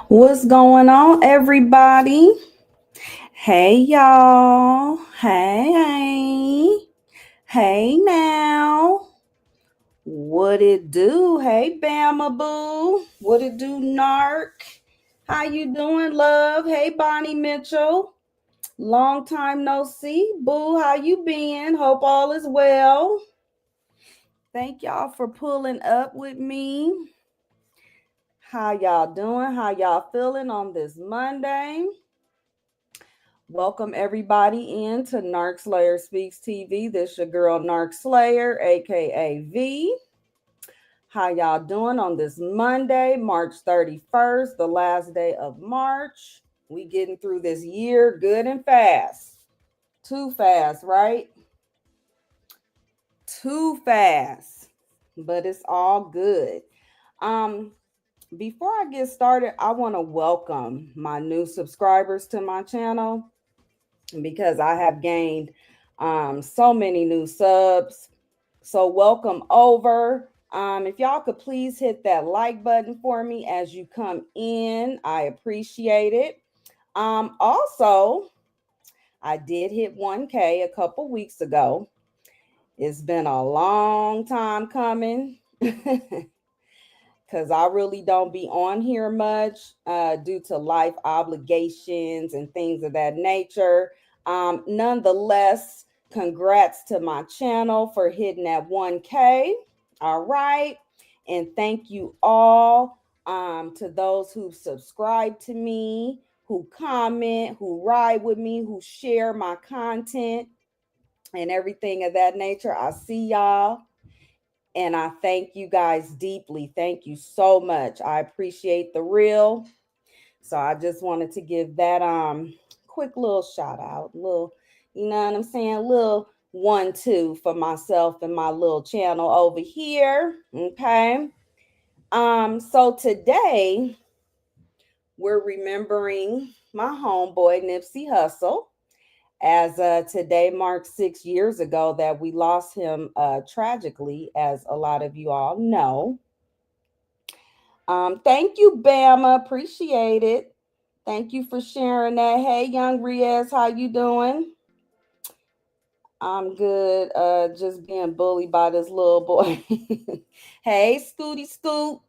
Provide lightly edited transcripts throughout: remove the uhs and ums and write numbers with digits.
What's going on, everybody? Hey, y'all. Hey. Hey, now. What it do? Hey, Bama Boo. What it do, Narc? How you doing, love? Hey, Bonnie Mitchell. Long time no see. Boo, how you been? Hope all is well. Thank y'all for pulling up with me. How y'all doing? How y'all feeling on this Monday? Welcome everybody in to Narc Slayer Speaks TV. This your girl Narc Slayer, aka V. How y'all doing on this Monday, March 31st, the last day of March? We getting through this year good and fast. Too fast, right? Too fast. But it's all good. Before I get started, I want to welcome my new subscribers to my channel, because I have gained so many new subs. So welcome over. If y'all could please hit that like button for me as you come in, I appreciate it. Also, I did hit 1K a couple weeks ago. It's been a long time coming because I really don't be on here much due to life obligations and things of that nature. Nonetheless, congrats to my channel for hitting that 1K. All right. And thank you all to those who subscribe to me, who comment, who ride with me, who share my content and everything of that nature. I see y'all. And I thank you guys deeply. Thank you so much. I appreciate the real. So I just wanted to give that quick little shout out, little, you know what I'm saying, little 1-2 for myself and my little channel over here. Okay. So today we're remembering my homeboy Nipsey Hussle, as today marks 6 years ago that we lost him tragically, as a lot of you all know. Thank you, Bama. Appreciate it. Thank you for sharing that. Hey, young Riaz, how you doing? I'm good. Just being bullied by this little boy. Hey, Scooty Scoot.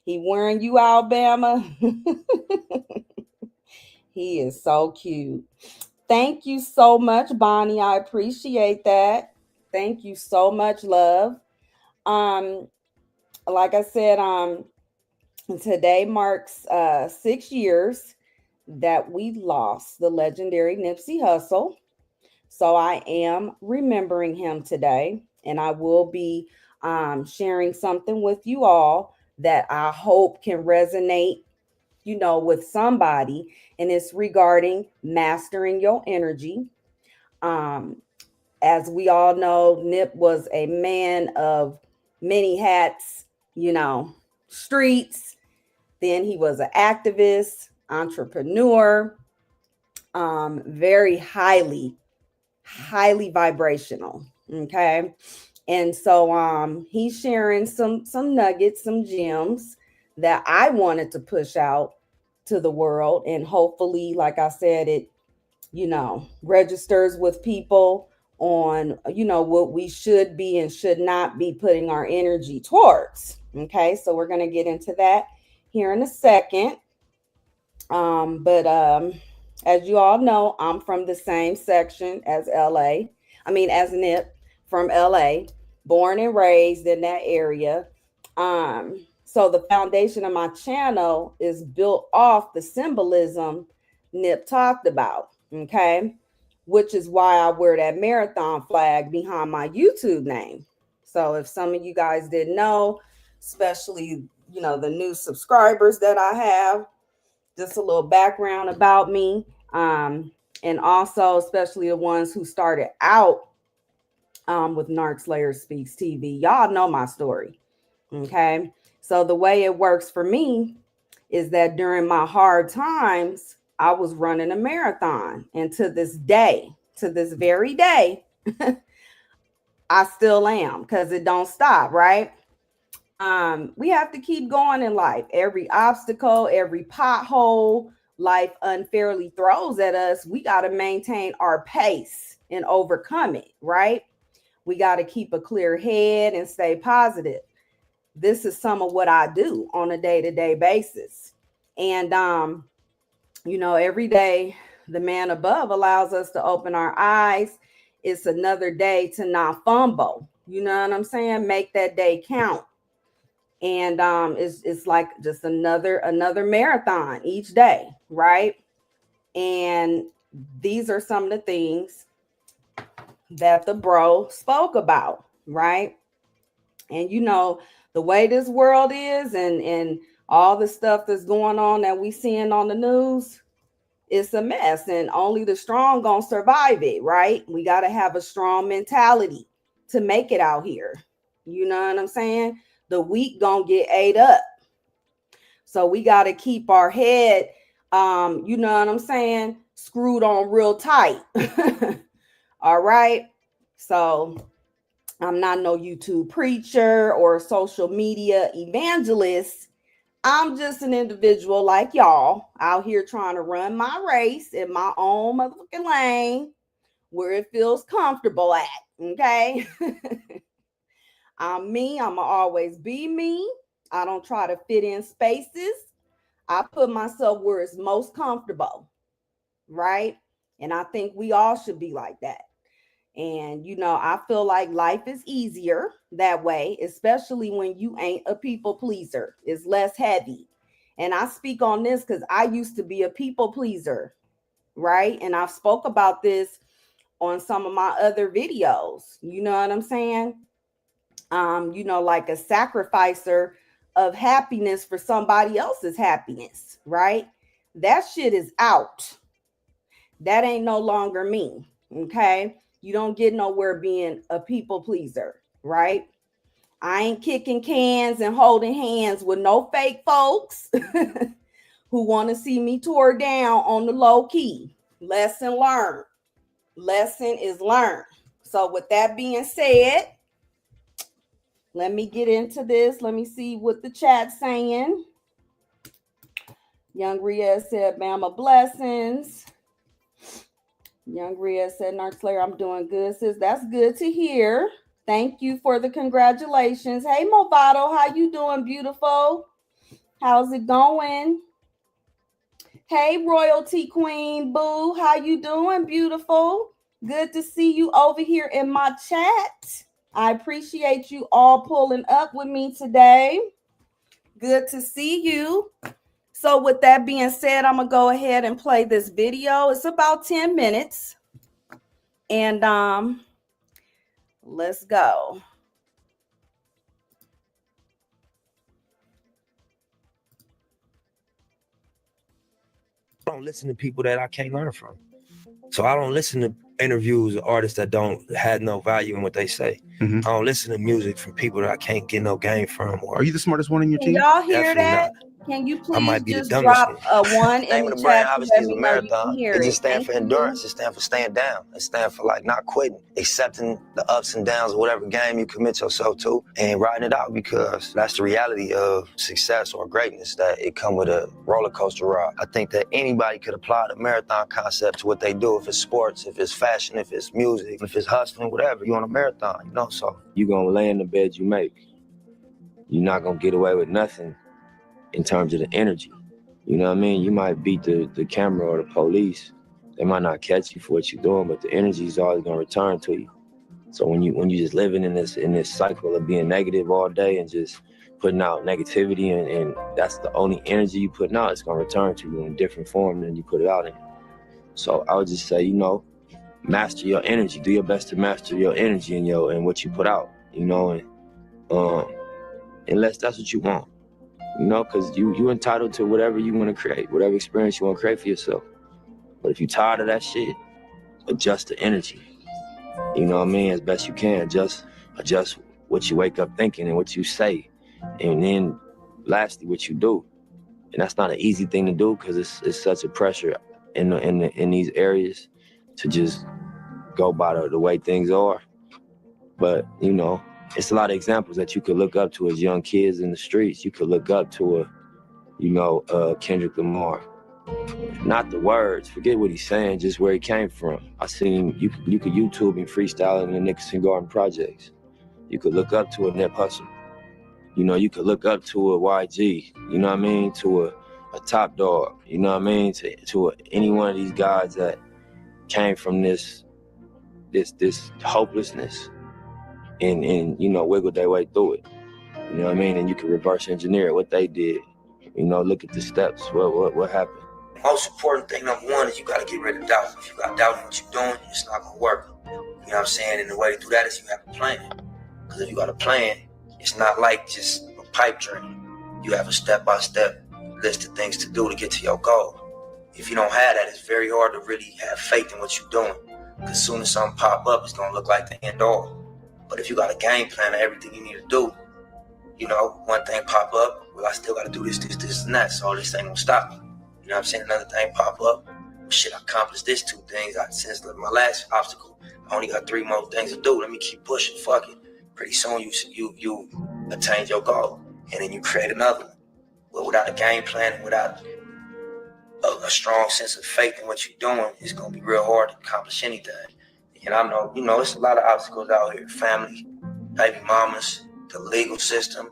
He wearing you out, Bama. He is so cute. Thank you so much, Bonnie. I appreciate that. Thank you so much, love. Um, like I said, today marks 6 years that we lost the legendary Nipsey Hussle. So I am remembering him today, and I will be sharing something with you all that I hope can resonate, with somebody, and it's regarding mastering your energy. Um, as we all know, Nip was a man of many hats, streets. Then he was an activist, entrepreneur, very highly vibrational. Okay. And so he's sharing some nuggets, some gems that I wanted to push out to the world. And hopefully, like I said, it, registers with people on, what we should be and should not be putting our energy towards. Okay. So we're gonna get into that here in a second. But as you all know, I'm from the same section as LA. I mean, as Nip from LA, born and raised in that area. So the foundation of my channel is built off the symbolism Nip talked about. Okay. Which is why I wear that marathon flag behind my YouTube name. So if some of you guys didn't know, especially, the new subscribers that I have, just a little background about me. And also, especially the ones who started out with Narc Slayer Speaks TV. Y'all know my story. Okay. So the way it works for me is that during my hard times, I was running a marathon. And to this day, to this very day, I still am, because it don't stop, right? We have to keep going in life. Every obstacle, every pothole life unfairly throws at us, we got to maintain our pace and overcome it, right? We got to keep a clear head and stay positive. This is some of what I do on a day-to-day basis. And every day the man above allows us to open our eyes. It's another day to not fumble. You know what I'm saying? Make that day count. And it's like just another marathon each day, right? And these are some of the things that the bro spoke about, right? And the way this world is, and all the stuff that's going on that we seeing on the news, it's a mess, and only the strong gonna survive it, right? We got to have a strong mentality to make it out here. You know what I'm saying? The weak gonna get ate up. So we got to keep our head, you know what I'm saying, screwed on real tight. All right. So I'm not no YouTube preacher or social media evangelist. I'm just an individual like y'all out here trying to run my race in my own motherfucking lane where it feels comfortable at. Okay. I'm me. I'm going to always be me. I don't try to fit in spaces. I put myself where it's most comfortable. Right. And I think we all should be like that. And, I feel like life is easier that way, especially when you ain't a people pleaser. It's less heavy. And I speak on this because I used to be a people pleaser, right? And I've spoke about this on some of my other videos. You know what I'm saying? Like a sacrificer of happiness for somebody else's happiness, right? That shit is out. That ain't no longer me, okay? You don't get nowhere being a people pleaser, right? I ain't kicking cans and holding hands with no fake folks who want to see me tore down on the low key. Lesson learned. Lesson is learned. So with that being said, let me get into this. Let me see what the chat's saying. Young Ria said, Bama blessings. Young Ria said, Narc Slayer, I'm doing good, sis. That's good to hear. Thank you for the congratulations. Hey, Movado, how you doing, beautiful? How's it going? Hey, Royalty Queen Boo, how you doing, beautiful? Good to see you over here in my chat. I appreciate you all pulling up with me today. Good to see you. So with that being said, I'm going to go ahead and play this video. It's about 10 minutes. And let's go. I don't listen to people that I can't learn from. So I don't listen to interviews of artists that don't have no value in what they say. I don't listen to music from people that I can't get no game from. Are you the smartest one in your Can team? y'all hear Definitely that? not. Can you I might please be the just dumbest drop one. a one The name in of the the brand chat to obviously let is me a know you can marathon. hear It it? just stands for Thank endurance. you. It stands for staying down. It stands for like not quitting, accepting the ups and downs of whatever game you commit yourself to and riding it out, because that's the reality of success or greatness, that it come with a roller coaster ride. I think that anybody could apply the marathon concept to what they do. If it's sports, if it's fashion, if it's music, if it's hustling, whatever, you on a marathon, you know? So you're gonna lay in the bed you make. You're not gonna get away with nothing in terms of the energy. You know what I mean? You might beat the camera or the police. They might not catch you for what you're doing, but the energy is always gonna return to you. So when you just living in this cycle of being negative all day and just putting out negativity and that's the only energy you putting out, it's gonna return to you in a different form than you put it out in. So I would just say, you know, master your energy. Do your best to master your energy and what you put out, you know, and unless that's what you want, you know, because you entitled to whatever you want to create, whatever experience you want to create for yourself. But if you're tired of that shit, adjust the energy. You know what I mean? As best you can. Just adjust what you wake up thinking and what you say. And then lastly, what you do. And that's not an easy thing to do because it's such a pressure in these areas to just go by the way things are. But, you know, it's a lot of examples that you could look up to as young kids in the streets. You could look up to Kendrick Lamar. Not the words, forget what he's saying, just where he came from. I seen him, you could YouTube him freestyling in the Nicholson Garden Projects. You could look up to a Nip Hussle. You know, you could look up to a YG, you know what I mean? To a Top Dog, you know what I mean? To any one of these guys that came from this hopelessness and you know, wiggled their way through it. You know what I mean? And you can reverse engineer what they did. You know, look at the steps, what happened. Most important thing, number one, is you gotta get rid of doubt. If you got doubt in what you're doing, it's not gonna work. You know what I'm saying? And the way to do that is you have a plan. Because if you got a plan, it's not like just a pipe dream. You have a step-by-step list of things to do to get to your goal. If you don't have that, it's very hard to really have faith in what you're doing. Because as soon as something pop up, it's gonna look like the end all. But if you got a game plan of everything you need to do, you know, one thing pop up, well, I still gotta do this, and that, so this ain't gonna stop me. You know what I'm saying? Another thing pop up, well, shit, I accomplished this 2 things. Since my last obstacle, I only got 3 more things to do. Let me keep pushing, fuck it. Pretty soon you attain your goal, and then you create another one. But without a game plan and without a strong sense of faith in what you're doing, it's gonna be real hard to accomplish anything. And I know, you know, it's a lot of obstacles out here. Family, baby mamas, the legal system,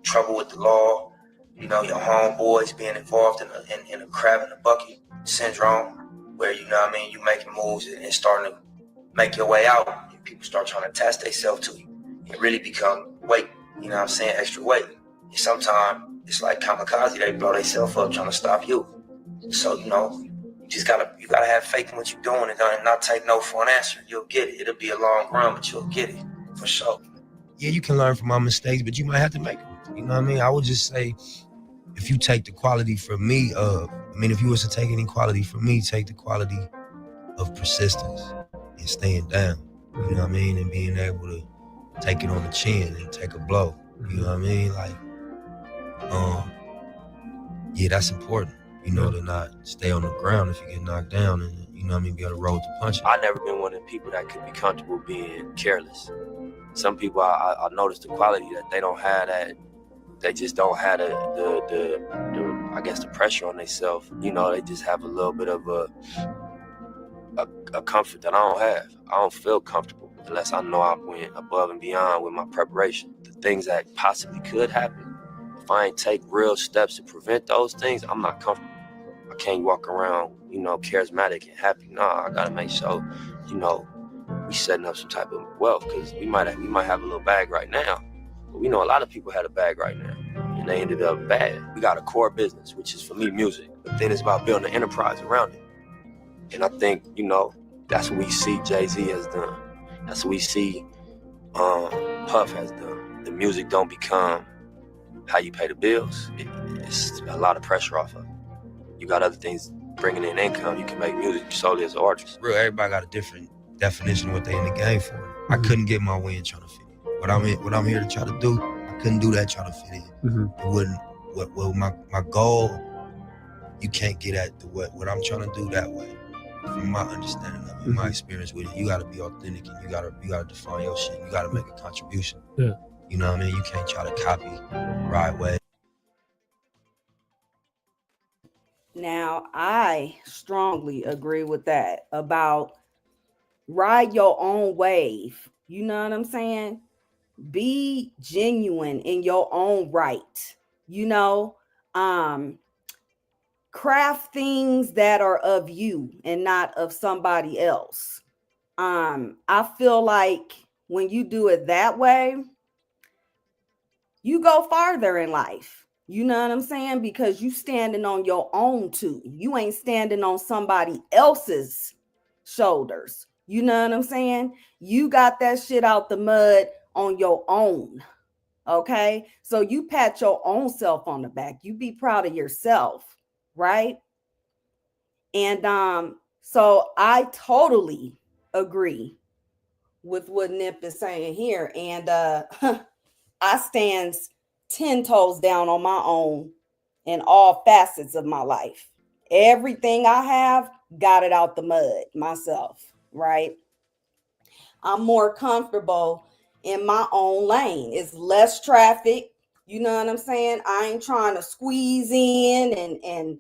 trouble with the law, you know, your homeboys being involved in a crab in a bucket syndrome, where, you know what I mean, you making moves and starting to make your way out, and people start trying to attach themselves to you. It really become weight, you know what I'm saying, extra weight. And sometimes it's like kamikaze, they blow themselves up trying to stop you. So, you know, you gotta have faith in what you're doing and not take no for an answer. You'll get it. It'll be a long run, but you'll get it for sure. Yeah, you can learn from my mistakes, but you might have to make them. You know what I mean? I would just say, if you take the quality from me, if you was to take any quality from me, take the quality of persistence and staying down. You know what I mean? And being able to take it on the chin and take a blow. You know what I mean? Like, yeah, that's important. You know, to not stay on the ground if you get knocked down and, you know what I mean, be able to roll with the punches. I've never been one of the people that could be comfortable being careless. Some people, I noticed the quality that they don't have that, they just don't have the I guess the pressure on themselves. You know, they just have a little bit of a comfort that I don't have. I don't feel comfortable unless I know I went above and beyond with my preparation. The things that possibly could happen, if I ain't take real steps to prevent those things, I'm not comfortable. I can't walk around, you know, charismatic and happy. Nah, I gotta make sure, you know, we setting up some type of wealth, because we might have a little bag right now, but we know a lot of people had a bag right now and they ended up bad. We got a core business, which is for me music, but then it's about building an enterprise around it. And I think, you know, that's what we see Jay-Z has done. That's what we see Puff has done. The music don't become how you pay the bills. It's a lot of pressure off of it. You got other things bringing in income. You can make music solely as an artist. Real, everybody got a different definition of what they in the game for. I couldn't get my way in trying to fit in. What I'm here to try to do, I couldn't do that trying to fit in. It wouldn't. What my goal, you can't get at what I'm trying to do that way. From my understanding of it, my experience with it, you gotta be authentic and you gotta define your shit. You gotta make a contribution. Yeah. You know what I mean? You can't try to copy the right way. Now, I strongly agree with that about ride your own wave. You know what I'm saying? Be genuine in your own right. You know, craft things that are of you and not of somebody else. I feel like when you do it that way, you go farther in life. You know what I'm saying? Because you standing on your own too. You ain't standing on somebody else's shoulders. You know what I'm saying? You got that shit out the mud on your own. Okay? So you pat your own self on the back. You be proud of yourself, right? And so I totally agree with what Nip is saying here. And I stands 10 toes down on my own in all facets of my life. Everything I have, got it out the mud myself, right? I'm more comfortable in my own lane. It's less traffic. You know what I'm saying? I ain't trying to squeeze in and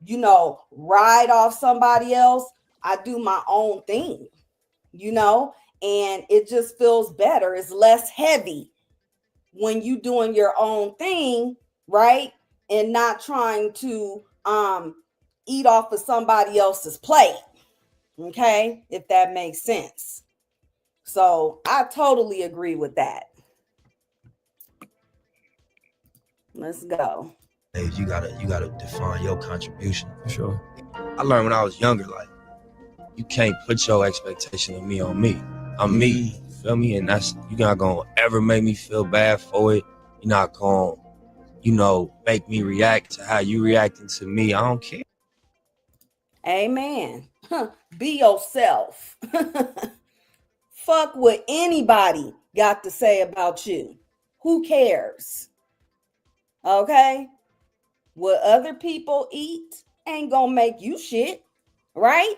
you know, ride off somebody else. I do my own thing, you know, and it just feels better. It's less heavy when you doing your own thing, right? And not trying to eat off of somebody else's plate. Okay, if that makes sense. So I totally agree with that. Let's go. You gotta define your contribution. For sure. I learned when I was younger, like, you can't put your expectation of me on me. I'm me, feel me? And that's, you're not gonna ever make me feel bad for it. You're not gonna, you know, make me react to how you reacting to me. I don't care. Amen. Be yourself. Fuck what anybody got to say about you. Who cares? Okay? What other people eat ain't gonna make you shit, right?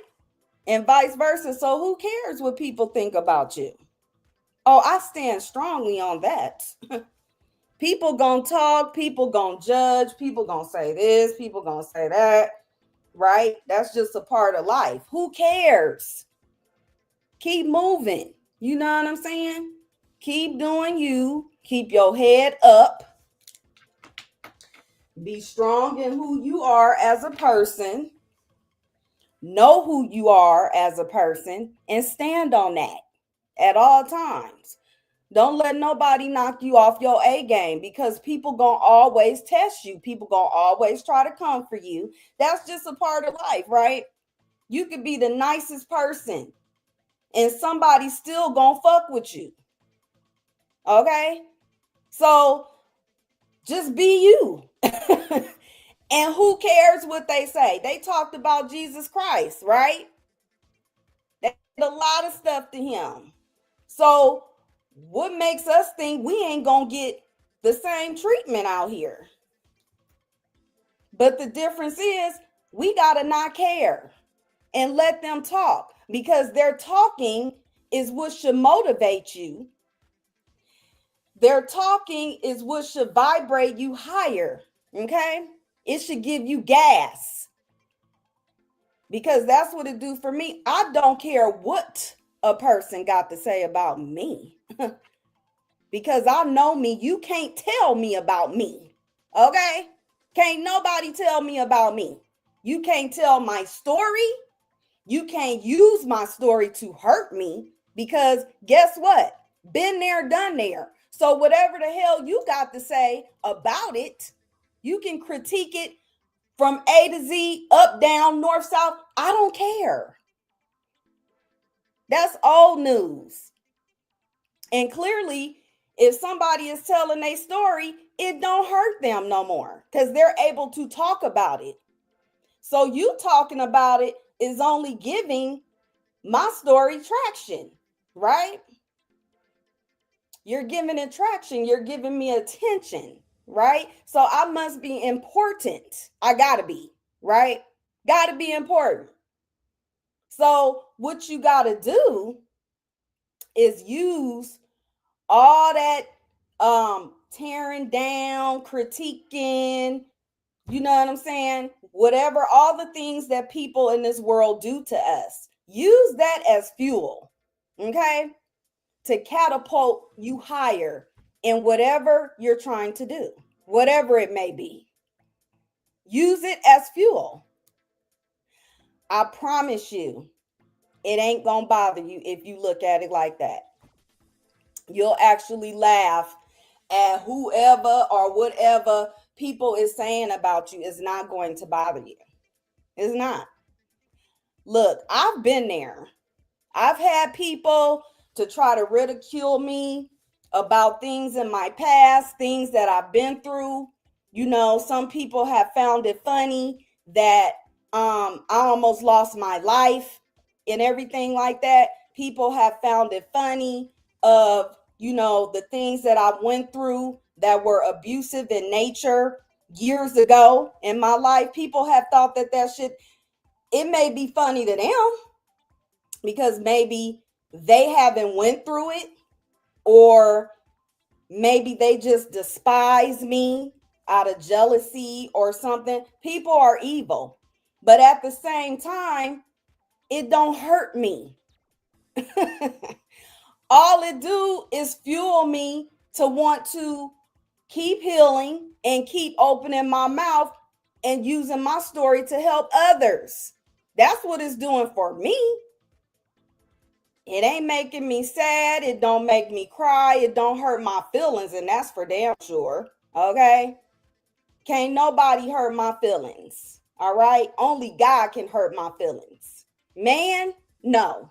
And vice versa. So who cares what people think about you? Oh, I stand strongly on that. People gonna talk, people gonna judge, people gonna say this, people gonna say that, right? That's just a part of life. Who cares? Keep moving. You know what I'm saying? Keep doing you. Keep your head up. Be strong in who you are as a person. Know who you are as a person and stand on that at all times. Don't let nobody knock you off your A game, because people gonna always test you. People gonna always try to come for you. That's just a part of life, right? You could be the nicest person and somebody still gonna fuck with you. Okay? So just be you. And who cares what they say? They talked about Jesus Christ, right? They did a lot of stuff to him. So what makes us think we ain't gonna get the same treatment out here? But the difference is we gotta not care and let them talk, because their talking is what should motivate you. Their talking is what should vibrate you higher, okay? It should give you gas, because that's what it do for me. I don't care what a person got to say about me, because I know me. You can't tell me about me, okay? Can't nobody tell me about me. You can't tell my story. You can't use my story to hurt me. Because guess what? Been there, done there. So whatever the hell you got to say about it, you can critique it from A to Z, up, down, north, south. I don't care. That's old news. And clearly, if somebody is telling their story, it don't hurt them no more because they're able to talk about it. So you talking about it is only giving my story traction, right? You're giving it traction. You're giving me attention, right? So I must be important. I gotta be, right? Gotta be important. So what you gotta do is use all that tearing down, critiquing, you know what I'm saying? Whatever, all the things that people in this world do to us, use that as fuel, okay? To catapult you higher in whatever you're trying to do, whatever it may be. Use it as fuel. I promise you, it ain't gonna bother you if you look at it like that. You'll actually laugh at whoever or whatever people is saying about you is not going to bother you. It's not. Look, I've been there. I've had people to try to ridicule me about things in my past, things that I've been through. You know, some people have found it funny that I almost lost my life and everything like that. People have found it funny of, you know, the things that I went through that were abusive in nature years ago in my life. People have thought that shit, it may be funny to them because maybe they haven't went through it, or maybe they just despise me out of jealousy or something. People are evil, but at the same time, it don't hurt me. All it do is fuel me to want to keep healing and keep opening my mouth and using my story to help others. That's what it's doing for me. It ain't making me sad. It don't make me cry. It don't hurt my feelings, and that's for damn sure. Okay? Can't nobody hurt my feelings. All right? Only God can hurt my feelings. Man, no.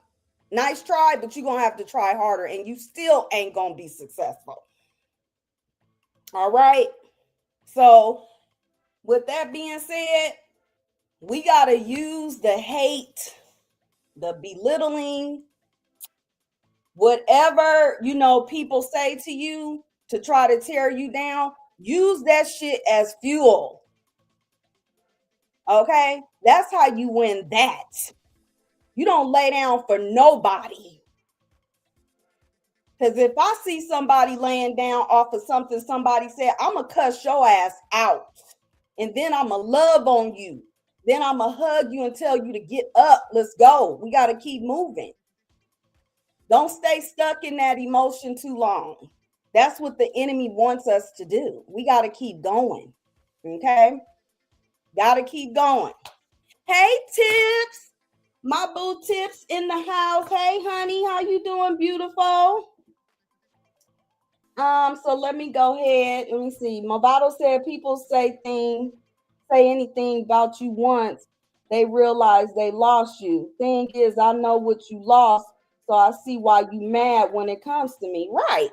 Nice try, but you're going to have to try harder, and you still ain't going to be successful. All right? So, with that being said, we got to use the hate, the belittling, whatever, you know, people say to you to try to tear you down. Use that shit as fuel. Okay? That's how you win that. You don't lay down for nobody. Because if I see somebody laying down off of something somebody said, I'm going to cuss your ass out. And then I'm going to love on you. Then I'm going to hug you and tell you to get up. Let's go. We got to keep moving. Don't stay stuck in that emotion too long. That's what the enemy wants us to do. We got to keep going. Okay? Got to keep going. Hey, Tips. My boo Tips in the house. Hey, honey. How you doing, beautiful? So let me go ahead. Let me see. Movado said people say anything about you once, they realize they lost you. Thing is, I know what you lost, so I see why you mad when it comes to me. Right.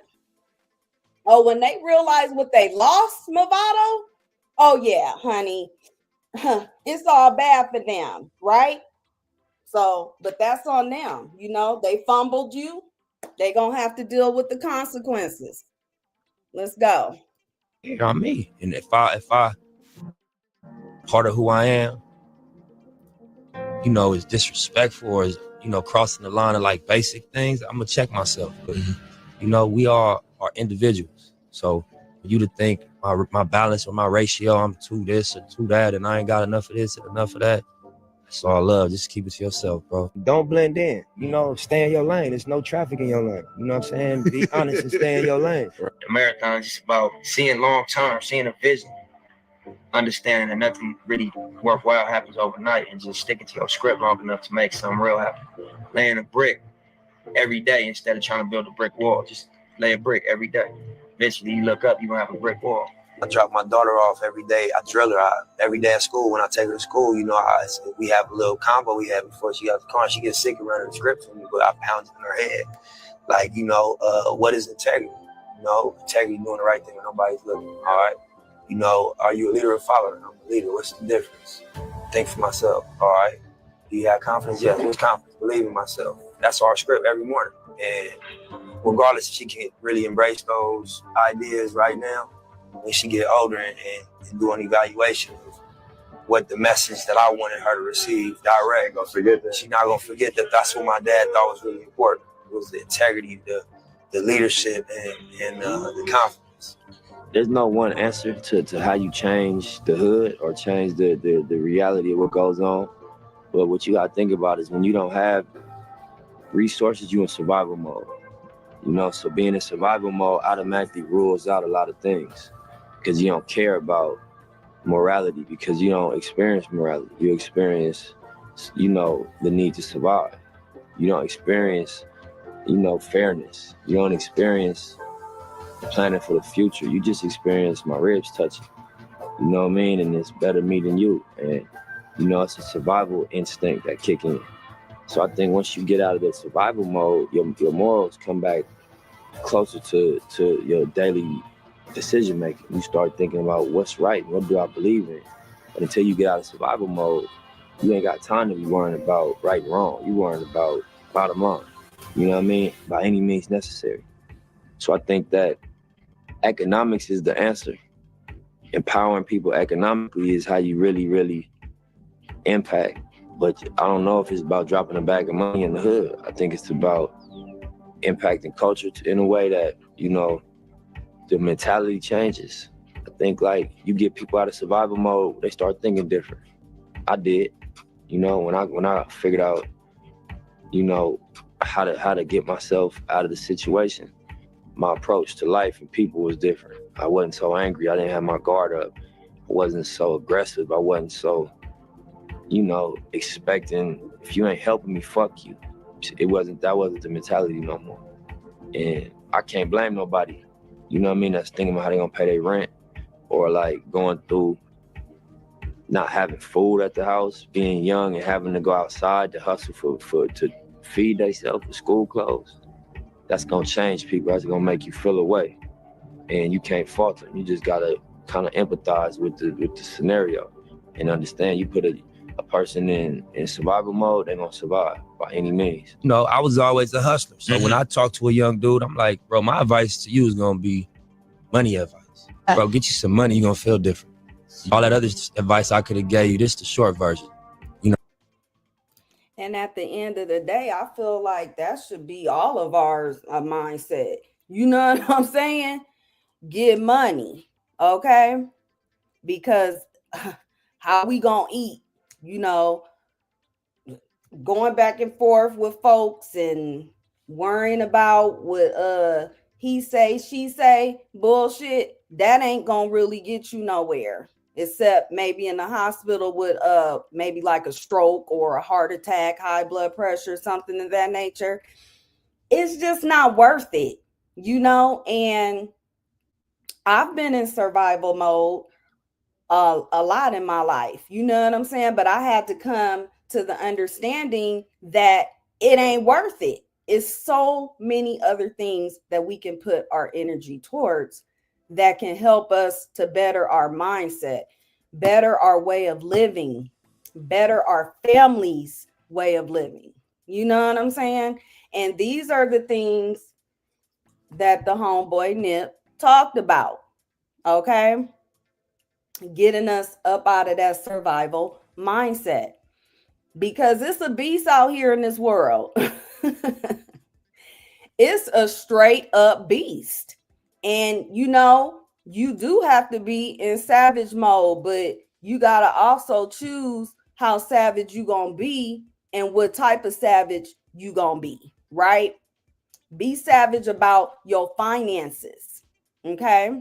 Oh, when they realize what they lost, Movado? Oh, yeah, honey. It's all bad for them, right? So, but that's on them. You know, they fumbled you. They gonna have to deal with the consequences. Let's go. Yeah, I'm me. And if I part of who I am, you know, is disrespectful or is, you know, crossing the line of like basic things, I'm gonna check myself. But, you know, we all are individuals. So for you to think my balance or my ratio, I'm to this or to that, and I ain't got enough of this and enough of that, that's all love. Just keep it to yourself, bro. Don't blend in. You know, stay in your lane. There's no traffic in your lane. You know what I'm saying? Be honest and stay in your lane. The marathon is just about seeing long term, seeing a vision, understanding that nothing really worthwhile happens overnight, and just sticking to your script long enough to make something real happen. Laying a brick every day instead of trying to build a brick wall. Just lay a brick every day. Eventually, you look up, you're going to have a brick wall. I drop my daughter off every day. I drill her every day at school. When I take her to school, you know, we have a little combo we have before she got the car. She gets sick of running the script for me, but I pound it in her head. Like, you know, what is integrity? You know, integrity doing the right thing when nobody's looking, all right? You know, are you a leader or a follower? I'm a leader. What's the difference? Think for myself, all right? Do you have confidence? Yes. What's confidence? Believe in myself. That's our script every morning. And regardless if she can really embrace those ideas right now, when she get older and do an evaluation of what the message that I wanted her to receive direct, she's not going to forget that that's what my dad thought was really important. It was the integrity, the leadership, and the confidence. There's no one answer to how you change the hood or change the reality of what goes on. But what you gotta think about is when you don't have resources, you in survival mode. You know, so being in survival mode automatically rules out a lot of things because you don't care about morality, because you don't experience morality. You experience, you know, the need to survive. You don't experience, you know, fairness. You don't experience planning for the future. You just experience my ribs touching. You know what I mean? And it's better me than you. And, you know, it's a survival instinct that kick in. So I think once you get out of the survival mode, your morals come back closer to your daily decision making. You start thinking about what's right, what do I believe in. But until you get out of survival mode, you ain't got time to be worrying about right and wrong. You worrying about bottom line. You know what I mean? By any means necessary. So I think that economics is the answer. Empowering people economically is how you really, really impact. But I don't know if it's about dropping a bag of money in the hood. I think it's about impacting culture in a way that, you know, the mentality changes. I think like you get people out of survival mode, they start thinking different. I did, you know, when I figured out, you know, how to get myself out of the situation, my approach to life and people was different. I wasn't so angry. I didn't have my guard up. I wasn't so aggressive. I wasn't so, you know, expecting, if you ain't helping me, fuck you. That wasn't the mentality no more. And I can't blame nobody, you know what I mean, that's thinking about how they gonna pay their rent or like going through not having food at the house, being young and having to go outside to hustle to feed themselves with school clothes. That's gonna change people. That's gonna make you feel away. And you can't fault them. You just gotta kind of empathize with the scenario and understand you put a person in survival mode, they're gonna survive by any means. You know, I was always a hustler. So when I talk to a young dude, I'm like, bro, my advice to you is gonna be money advice. Bro, get you some money, you're gonna feel different. All that other advice I could have gave you, this is the short version. You know. And at the end of the day, I feel like that should be all of our mindset. You know what I'm saying? Get money, okay? Because how we gonna eat? You know, going back and forth with folks and worrying about what he say, she say, bullshit, that ain't gonna really get you nowhere. Except maybe in the hospital with maybe like a stroke or a heart attack, high blood pressure, something of that nature. It's just not worth it, you know? And I've been in survival mode a lot in my life, you know what I'm saying? But I had to come to the understanding that it ain't worth it. It's so many other things that we can put our energy towards that can help us to better our mindset, better our way of living, better our family's way of living. You know what I'm saying? And these are the things that the homeboy Nip talked about. Okay? Getting us up out of that survival mindset. Because it's a beast out here in this world. It's a straight up beast. And you know, you do have to be in savage mode, but you got to also choose how savage you going to be and what type of savage you going to be, right? Be savage about your finances, okay?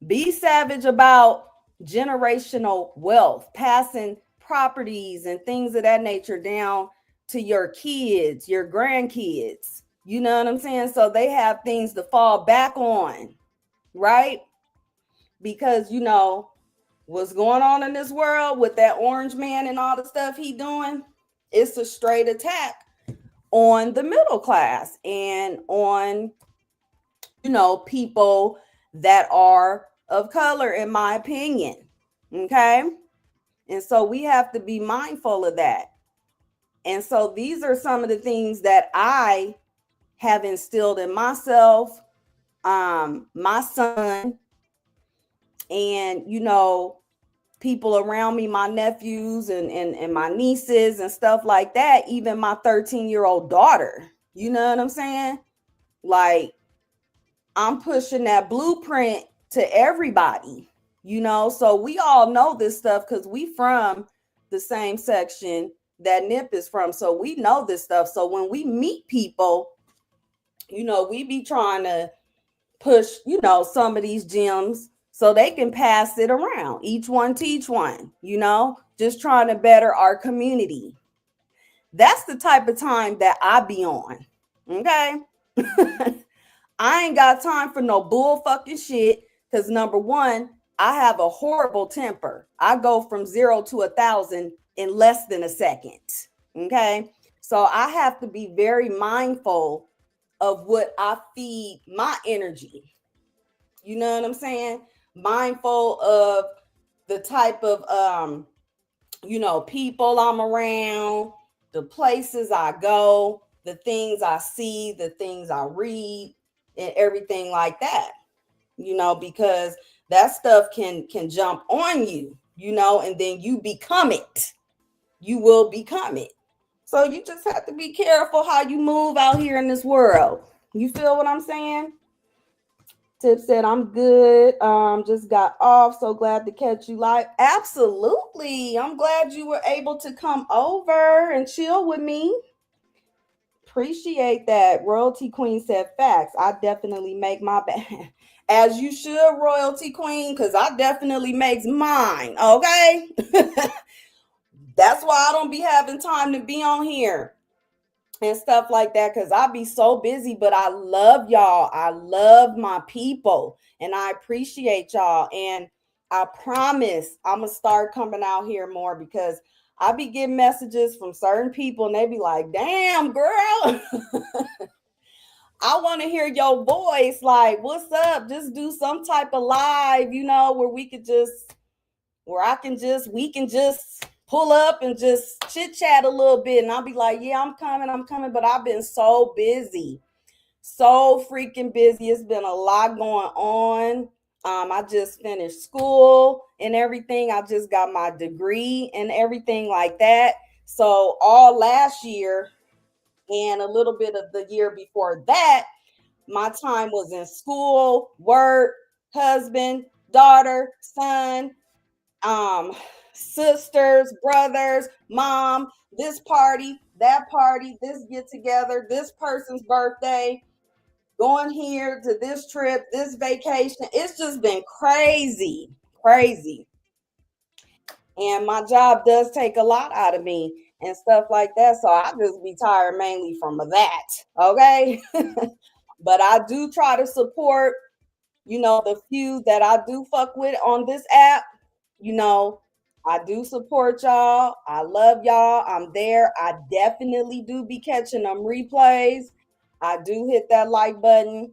Be savage about generational wealth, passing properties and things of that nature down to your kids, your grandkids. You know what I'm saying? So they have things to fall back on, right? Because, you know, what's going on in this world with that orange man and all the stuff he doing, it's a straight attack on the middle class and on, you know, people that are of color, in my opinion. Okay. And so we have to be mindful of that. And so these are some of the things that I have instilled in myself, my son, and, you know, people around me, my nephews and my nieces and stuff like that, even my 13-year-old daughter. You know what I'm saying? Like, I'm pushing that blueprint to everybody, you know? So we all know this stuff because we from the same section that Nip is from. So we know this stuff. So when we meet people, you know, we be trying to push, you know, some of these gems so they can pass it around. Each one teach one, you know, just trying to better our community. That's the type of time that I be on. Okay. I ain't got time for no bull fucking shit. Cause number one, I have a horrible temper. I go from 0 to 1,000 in less than a second. Okay. So I have to be very mindful of what I feed my energy. You know what I'm saying? Mindful of the type of you know, people I'm around, the places I go, the things I see, the things I read, and everything like that. You know, because that stuff can jump on you, you know, and then you become it. You will become it. So you just have to be careful how you move out here in this world. You feel what I'm saying? Tip said, I'm good. Just got off. So glad to catch you live. Absolutely. I'm glad you were able to come over and chill with me. Appreciate that. Royalty Queen said facts. I definitely make my bed. As you should, Royalty Queen, because I definitely makes mine. Okay. That's why I don't be having time to be on here and stuff like that, because I be so busy. But I love y'all. I love my people and I appreciate y'all. And I promise I'm gonna start coming out here more, because I be getting messages from certain people and they be like, damn girl, I want to hear your voice. Like, what's up? Just do some type of live, you know, where we could just, we can just pull up and just chit chat a little bit. And I'll be like, yeah, I'm coming. But I've been so busy, so freaking busy. It's been a lot going on. I just finished school and everything. I just got my degree and everything like that. So all last year and a little bit of the year before that, my time was in school, work, husband, daughter, son, um, sisters, brothers, mom, this party, that party, this get together, this person's birthday, going here to this trip, this vacation. It's just been crazy, crazy. And my job does take a lot out of me and stuff like that. So I just be tired mainly from that. Okay. But I do try to support, you know, the few that I do fuck with on this app. You know, I do support y'all. I love y'all. I'm there. I definitely do be catching them replays. I do hit that like button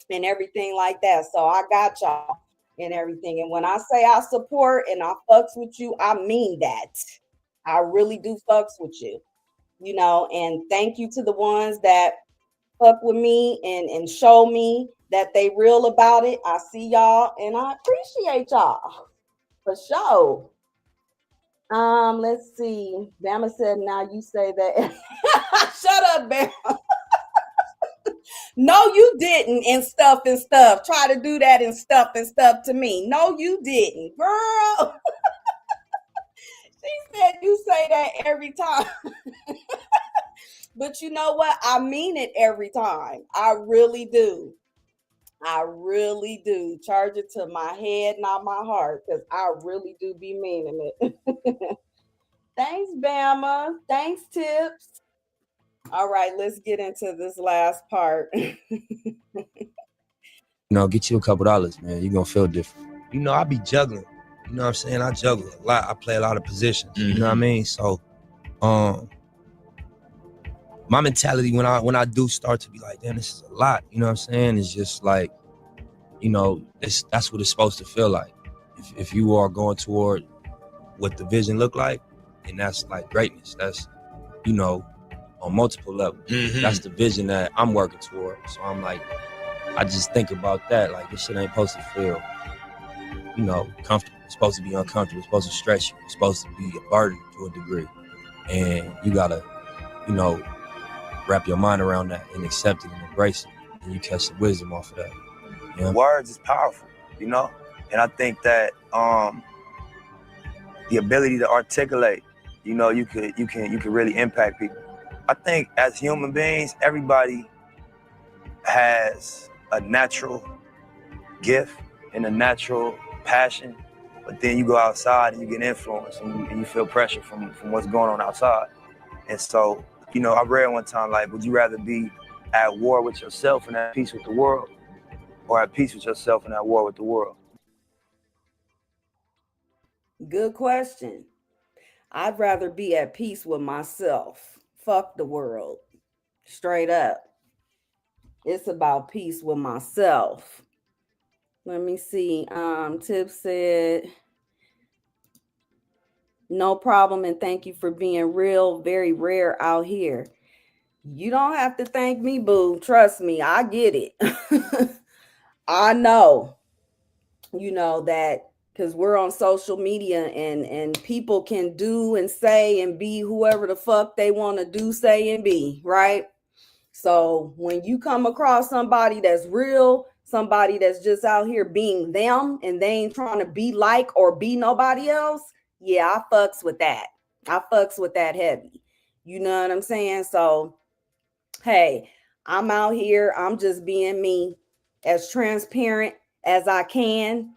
and everything like that. So I got y'all and everything. And when I say I support and I fucks with you, I mean that. I really do fucks with you, you know, and thank you to the ones that fuck with me and show me that they real about it. I see y'all and I appreciate y'all for sure. Let's see. Bama said, now you say that. Shut up, Bama. No, you didn't. And stuff. Try to do that and stuff to me. No, you didn't, girl. She said you say that every time. But you know what? I mean it every time. I really do. I really do. Charge it to my head, not my heart, because I really do be meaning it. Thanks, Bama. Thanks, Tips. All right, let's get into this last part. Get you a couple dollars, man. You're gonna feel different. I be juggling. You know what I'm saying? I juggle a lot. I play a lot of positions. You know what I mean? So, my mentality when I do start to be like, damn, this is a lot. You know what I'm saying? It's just like, that's what it's supposed to feel like. If you are going toward what the vision look like, and that's like greatness. That's, on multiple levels. That's the vision that I'm working toward. So I'm like, I just think about that. Like, this shit ain't supposed to feel, comfortable. It's supposed to be uncomfortable. It's supposed to stretch you. It's supposed to be a burden to a degree. And you gotta, wrap your mind around that and accept it and embrace it. And you catch the wisdom off of that. Words is powerful, and I think that the ability to articulate, you can really impact people. I think as human beings, everybody has a natural gift and a natural passion, but then you go outside and you get influenced and you feel pressure from what's going on outside. And so, I read one time, like, would you rather be at war with yourself and at peace with the world, or at peace with yourself and at war with the world? Good question. I'd rather be at peace with myself. Fuck the world. Straight up. It's about peace with myself. Let me see. Tip said, no problem, and thank you for being real. Very rare out here. You don't have to thank me, boo. Trust me, I get it. I know. That because we're on social media and people can do and say and be whoever the fuck they want to do, say, and be, right? So when you come across somebody that's real, somebody that's just out here being them and they ain't trying to be like or be nobody else, yeah, I fucks with that. I fucks with that heavy. You know what I'm saying? So, hey, I'm out here. I'm just being me, as transparent as I can.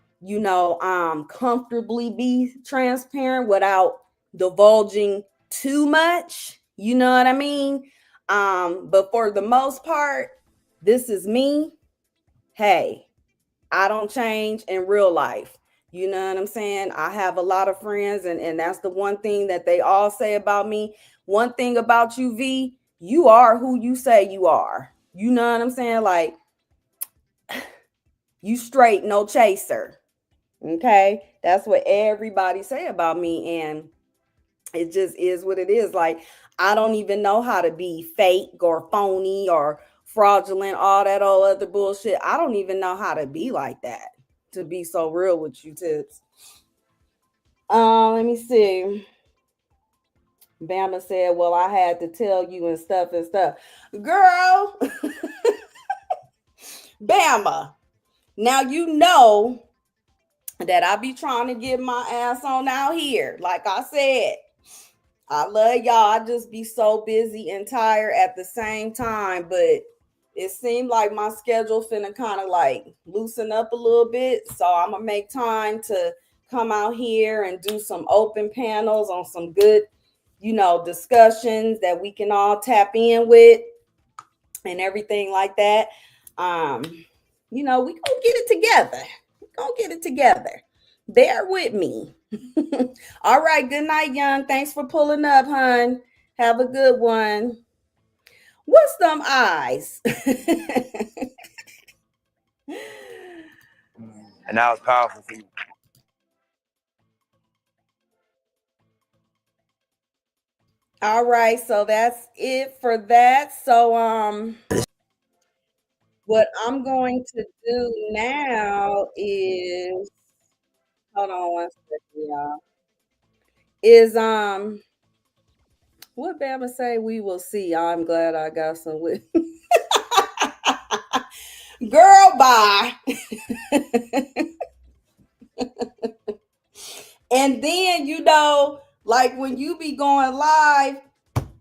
Comfortably be transparent without divulging too much. You know what I mean? But for the most part, this is me. Hey, I don't change in real life. You know what I'm saying? I have a lot of friends, and that's the one thing that they all say about me. One thing about you, V, you are who you say you are. You know what I'm saying? Like, you straight, no chaser. Okay? That's what everybody say about me, and it just is what it is. Like, I don't even know how to be fake or phony or fraudulent, all that old other bullshit. I don't even know how to be like that, to be so real with you, Tips. Let me see. Bama said, well, I had to tell you and stuff. Girl, Bama. Now you know that I be trying to get my ass on out here. Like I said, I love y'all. I just be so busy and tired at the same time. But it seemed like my schedule finna kind of like loosen up a little bit. So I'm going to make time to come out here and do some open panels on some good, discussions that we can all tap in with and everything like that. We gonna get it together. We gonna get it together. Bear with me. All right. Good night, Young. Thanks for pulling up, hun. Have a good one. What's them eyes? And that was powerful for you. All right, so that's it for that. So what I'm going to do now is, hold on one second, y'all. Is what Bama say? We will see. I'm glad I got some with. Girl, bye. And then, like when you be going live,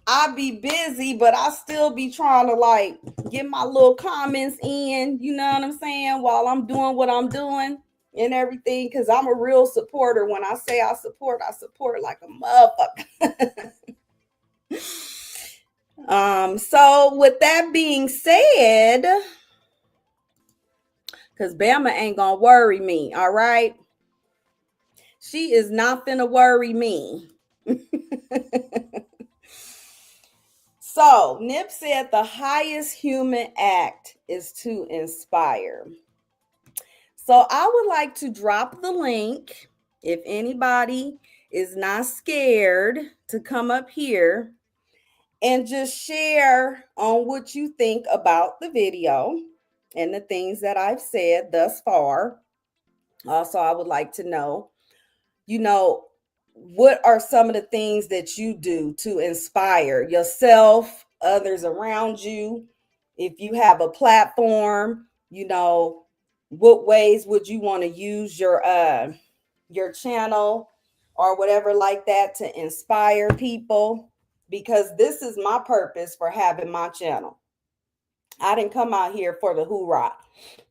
I be busy, but I still be trying to like get my little comments in, you know what I'm saying, while I'm doing what I'm doing. and everything, because I'm a real supporter. When I say I support like a motherfucker. So with that being said, because Bama ain't gonna worry me, all right? She is not finna worry me. So Nip said the highest human act is to inspire. So I would like to drop the link if anybody is not scared to come up here and just share on what you think about the video and the things that I've said thus far. Also, I would like to know, what are some of the things that you do to inspire yourself, others around you? If you have a platform, what ways would you want to use your channel or whatever like that to inspire people? Because this is my purpose for having my channel. I didn't come out here for the hoorah.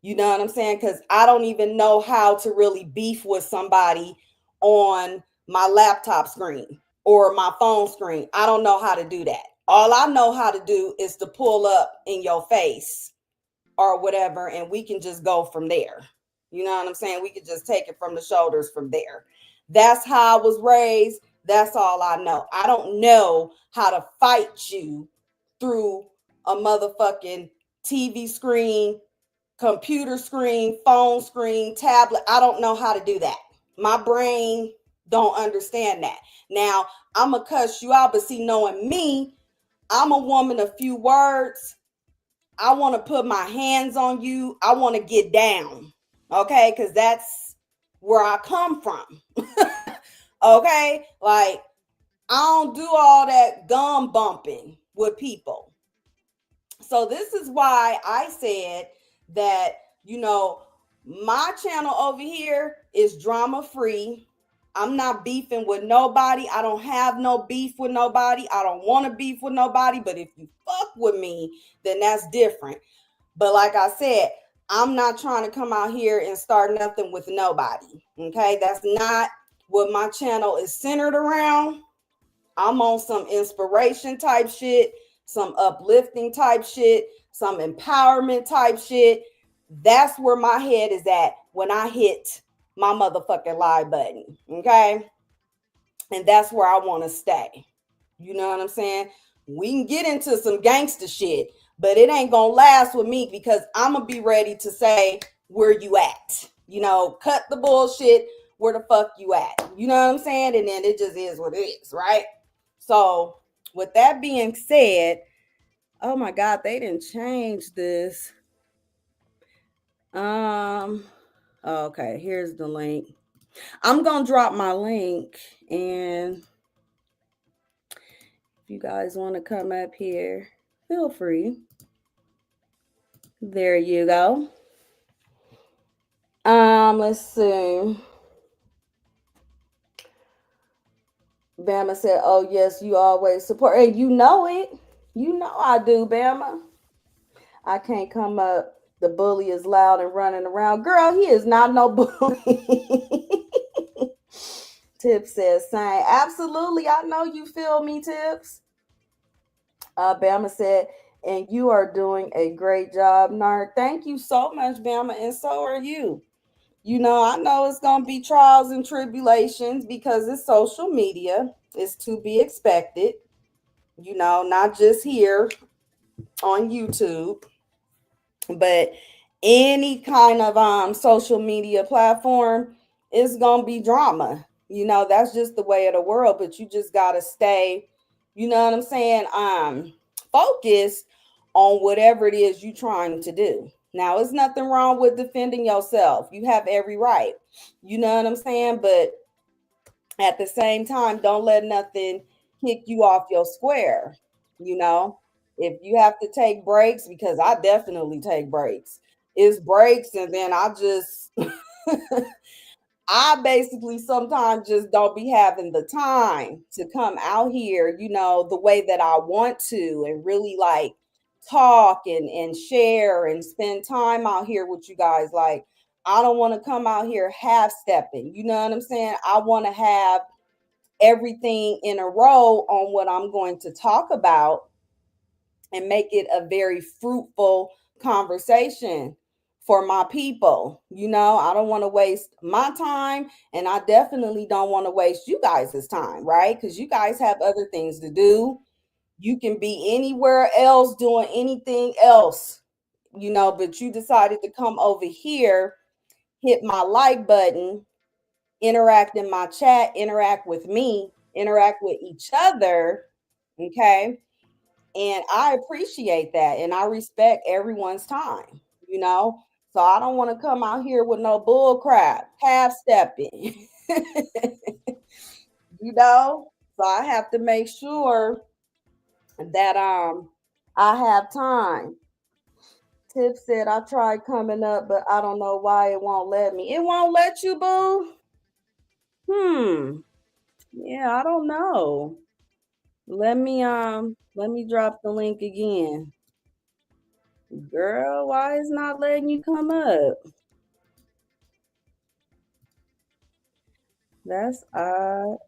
You know what I'm saying? Because I don't even know how to really beef with somebody on my laptop screen or my phone screen. I don't know how to do that. All I know how to do is to pull up in your face or whatever, and we can just go from there. You know what I'm saying? We could just take it from the shoulders from there. That's how I was raised. That's all I know. I don't know how to fight you through a motherfucking TV screen, computer screen, phone screen, tablet. I don't know how to do that. My brain don't understand that. Now, I'm going to cuss you out, but see, knowing me, I'm a woman of few words. I want to put my hands on you. I want to get down. Okay? Because that's where I come from. Okay? Like, I don't do all that gum bumping with people. So this is why I said that, my channel over here is drama free. I'm not beefing with nobody. I don't have no beef with nobody. I don't want to beef with nobody. But if you fuck with me, then that's different. But like I said, I'm not trying to come out here and start nothing with nobody. Okay? That's not what my channel is centered around. I'm on some inspiration type shit, some uplifting type shit, some empowerment type shit. That's where my head is at when I hit my motherfucking live button. Okay? And that's where I want to stay. You know what I'm saying? We can get into some gangster shit, but it ain't gonna last with me because I'm gonna be ready to say where you at. Cut the bullshit. Where the fuck you at? You know what I'm saying? And then it just is what it is, right? So with that being said, oh my God, they didn't change this. Okay, here's the link. I'm gonna drop my link, and if you guys want to come up here, feel free. There you go. Let's see. Bama said, "Oh yes, you always support." Hey, you know it. You know I do, Bama. I can't come up. The bully is loud and running around. Girl, he is not no bully. Tips says, "Same. Absolutely. I know you feel me, Tips." Bama said, "And you are doing a great job, Nard." Thank you so much, Bama. And so are you. I know it's going to be trials and tribulations because it's social media. It's to be expected, not just here on YouTube, but any kind of social media platform is going to be drama. That's just the way of the world, but you just got to stay, you know what I'm saying, focused on whatever it is you're trying to do. Now, there's nothing wrong with defending yourself. You have every right. You know what I'm saying? But at the same time, don't let nothing kick you off your square. If you have to take breaks, because I definitely take breaks, it's breaks. And then I basically sometimes just don't be having the time to come out here, the way that I want to and really like talk and share and spend time out here with you guys. Like, I don't want to come out here half stepping. You know what I'm saying? I want to have everything in a row on what I'm going to talk about and make it a very fruitful conversation for my people. You know, I don't want to waste my time, and I definitely don't want to waste you guys' time, right? Because you guys have other things to do. You can be anywhere else doing anything else, you know, but you decided to come over here, hit my like button, interact in my chat, interact with me, interact with each other. Okay. And I appreciate that. And I respect everyone's time, you know. So I don't want to come out here with no bull crap, half stepping, you know. So I have to make sure that I have time. Tip said I tried coming up, but I don't know why it won't let me. It won't let you, boo. Yeah, I don't know. Let me drop the link again. Girl, why is not letting you come up? That's odd.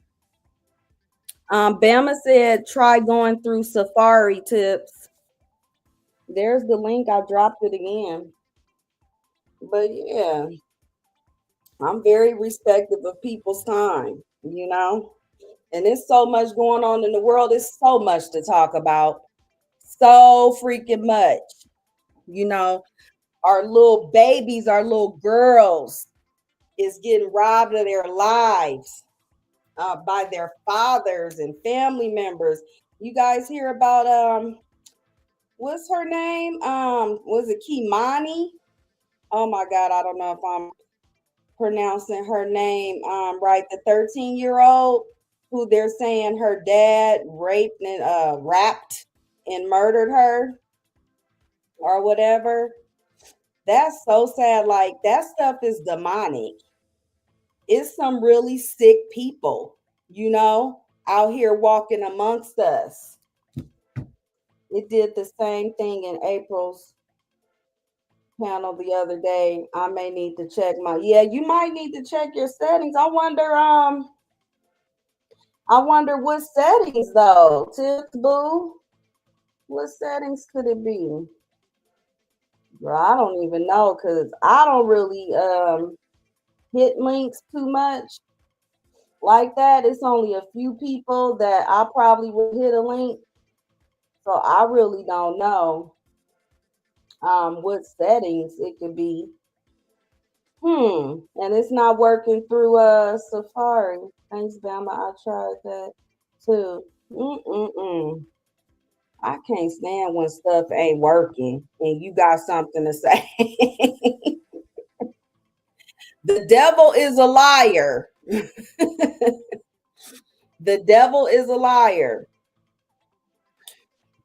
Bama said try going through Safari tips. There's the link. I dropped it again. But yeah, I'm very respectful of people's time, you know? And there's so much going on in the world. There's so much to talk about. So freaking much. You know, our little babies, our little girls is getting robbed of their lives by their fathers and family members. You guys hear about what's her name? Was it Kimani? Oh my God, I don't know if I'm pronouncing her name right. The 13-year-old who they're saying her dad raped and rapped and murdered her or whatever. That's so sad. Like that stuff is demonic. It's some really sick people, you know, out here walking amongst us. It did the same thing in April's panel the other day. I may need to check yeah, you might need to check your settings. I wonder what settings though. Tips boo. What settings could it be? Girl, I don't even know because I don't really hit links too much like that. It's only a few people that I probably would hit a link. So I really don't know what settings it could be. And it's not working through Safari. Thanks, Bama. I tried that too. I can't stand when stuff ain't working and you got something to say. The devil is a liar. The devil is a liar.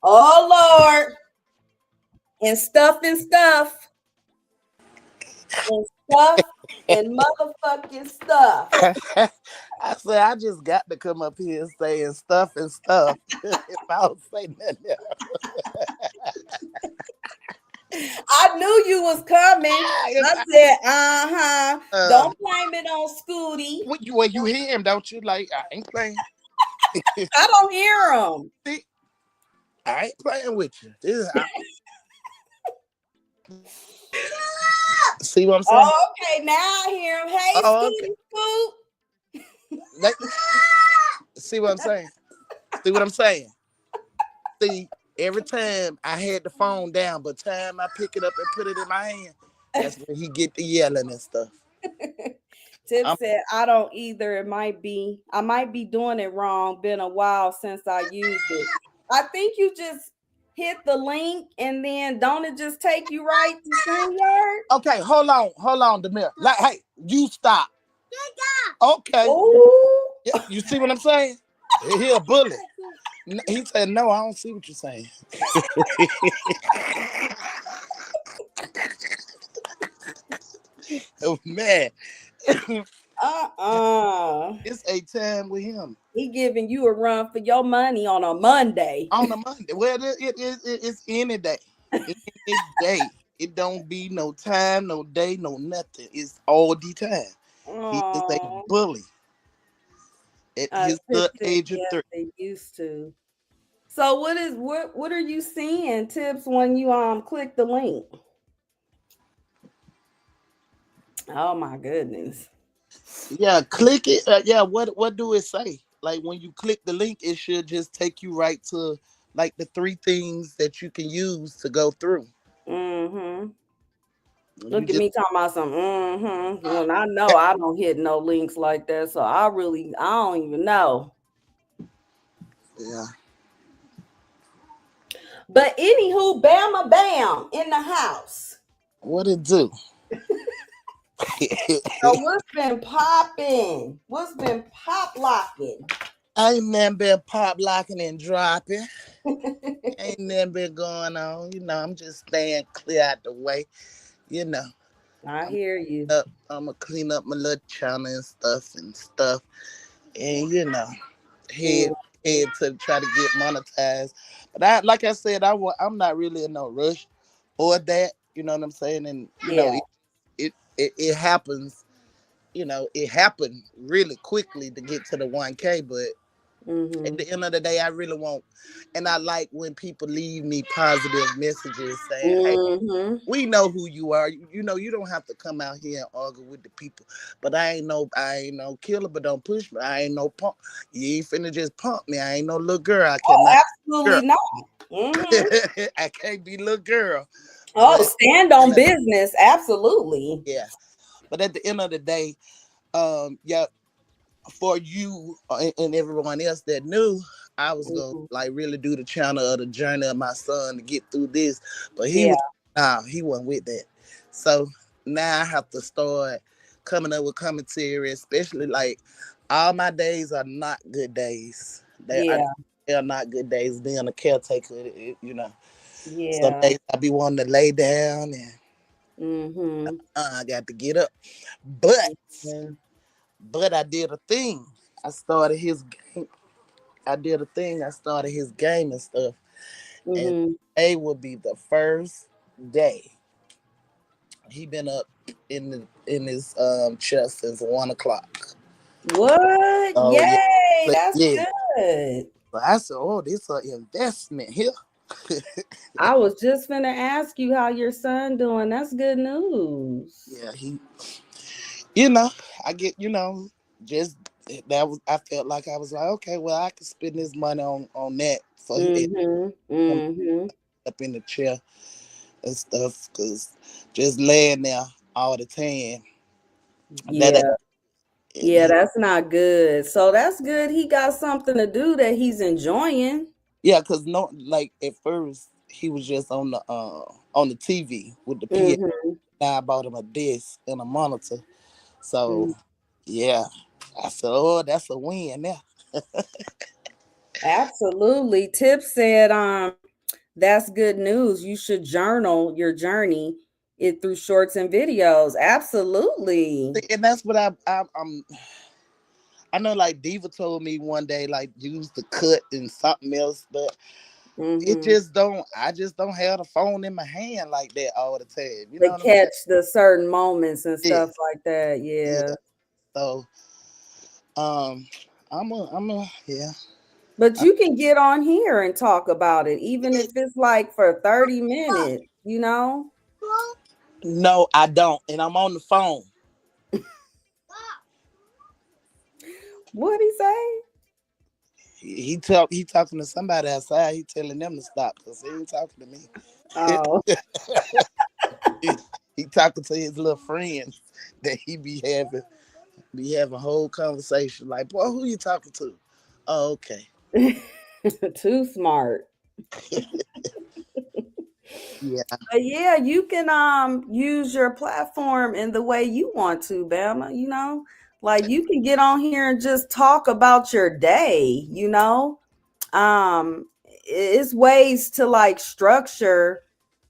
Oh Lord. And stuff and stuff. And stuff and motherfucking stuff. I said I just got to come up here saying stuff and stuff. If I don't say nothing I knew you was coming. I said, don't blame it on Scooty. Well, you hear him, don't you? Like, I ain't playing. I don't hear him. See, I ain't playing with you. See what I'm saying? Oh, okay, now I hear him. Hey, Scooty, okay. See what I'm saying? See what I'm saying? See, every time I had the phone down, but time I pick it up and put it in my hand, that's when he get the yelling and stuff. Tip said, I don't either. I might be doing it wrong. Been a while since I used it. I think you just hit the link and then don't it just take you right to StreamYard? Okay, hold on, Demir. Like, hey, you stop. Okay. Yeah, you see what I'm saying? He a bully. He said, no, I don't see what you're saying. Oh, man. It's a time with him. He giving you a run for your money on a Monday. On a Monday. Well, it's any day. Any day. It don't be no time, no day, no nothing. It's all the time. He is a Oh, bully at his Tip said age of yes, 3. they used to. So what are you seeing, Tips, when you click the link? Oh my goodness. Yeah, click it. Yeah, what do it say? Like when you click the link, it should just take you right to like the 3 things that you can use to go through. Mm-hmm. You Look at just me talking about some when I know I don't hit no links like that. So I don't even know. yeah. But anywho, Bama Bam in the house. What it do? So what's been popping? What's been pop locking? Ain't nothing been pop locking and dropping. Ain't nothing been going on. I'm just staying clear out the way. You know, I hear you. I'm gonna clean up my little channel and stuff. And head Mhm. to try to get monetized. But like I said, I'm not really in no rush or that. You know what I'm saying? And Yeah. it happens. It happened really quickly to get to the 1K, but at Mhm. the end of the day, I really won't. And I like when people leave me positive messages saying, "Hey, Mhm. we know who you are. You don't have to come out here and argue with the people. But I ain't no killer, but don't push me. I ain't no punk. You ain't finna just pump me. I ain't no little girl. I Oh, cannot be absolutely not. Mhm. girl. I can't be little girl. Oh, But stand on business. Absolutely. yeah. But at the end of the day, yeah, for you and everyone else that knew, I was gonna Mhm. like really do the channel of the journey of my son to get through this, but Yeah. he wasn't with that. So now I have to start coming up with commentary, especially like all my days are not good days. Yeah. They are not good days. Being a caretaker, some Yeah. days I be wanting to lay down and Mhm. I got to get up, but Yeah. I did a thing. I started his I did a thing. I started his game and stuff, and Mhm. today will be the first day he been up in his chair since 1 o'clock. What? Oh yeah, Yay! so, That's yeah. good. So I said, oh, this an investment here. I was just finna ask you how your son doing. That's good news. Yeah, you know, I get, just that was. I felt like I was like, okay, well, I can spend this money on that for Mhm. him Mhm. up in the chair and stuff, because just laying there all the time that Yeah. and Yeah, he, that's not good. So that's good. He got something to do that he's enjoying. yeah, because no, like at first he was just on the TV with the PA. Mhm. Now I bought him a disc and a monitor. So yeah, I said, oh, that's a win now. Absolutely. Tip said, that's good news. You should journal your journey it through shorts and videos. Absolutely. And that's what I know. Like Diva told me one day, like use the cut and something else, but it Mm-hmm. just don't. I just don't have the phone in my hand like that all the time. You know To what I'm catch the certain moments and saying? stuff like that. Yeah, Yeah. yeah. So um, yeah. But you can get on here and talk about it, even if it's like for 30 minutes, you know? No, I don't, and I'm on the phone. What'd he say? He talking to somebody outside. He telling them to stop because he ain't talking to me. Oh, he talking to his little friends that he be having whole conversation. Like, boy, who you talking to? Oh, okay. too smart. Yeah, But yeah, you can use your platform in the way you want to, Bama, you know? Like you can get on here and just talk about your day, you know? It's ways to like structure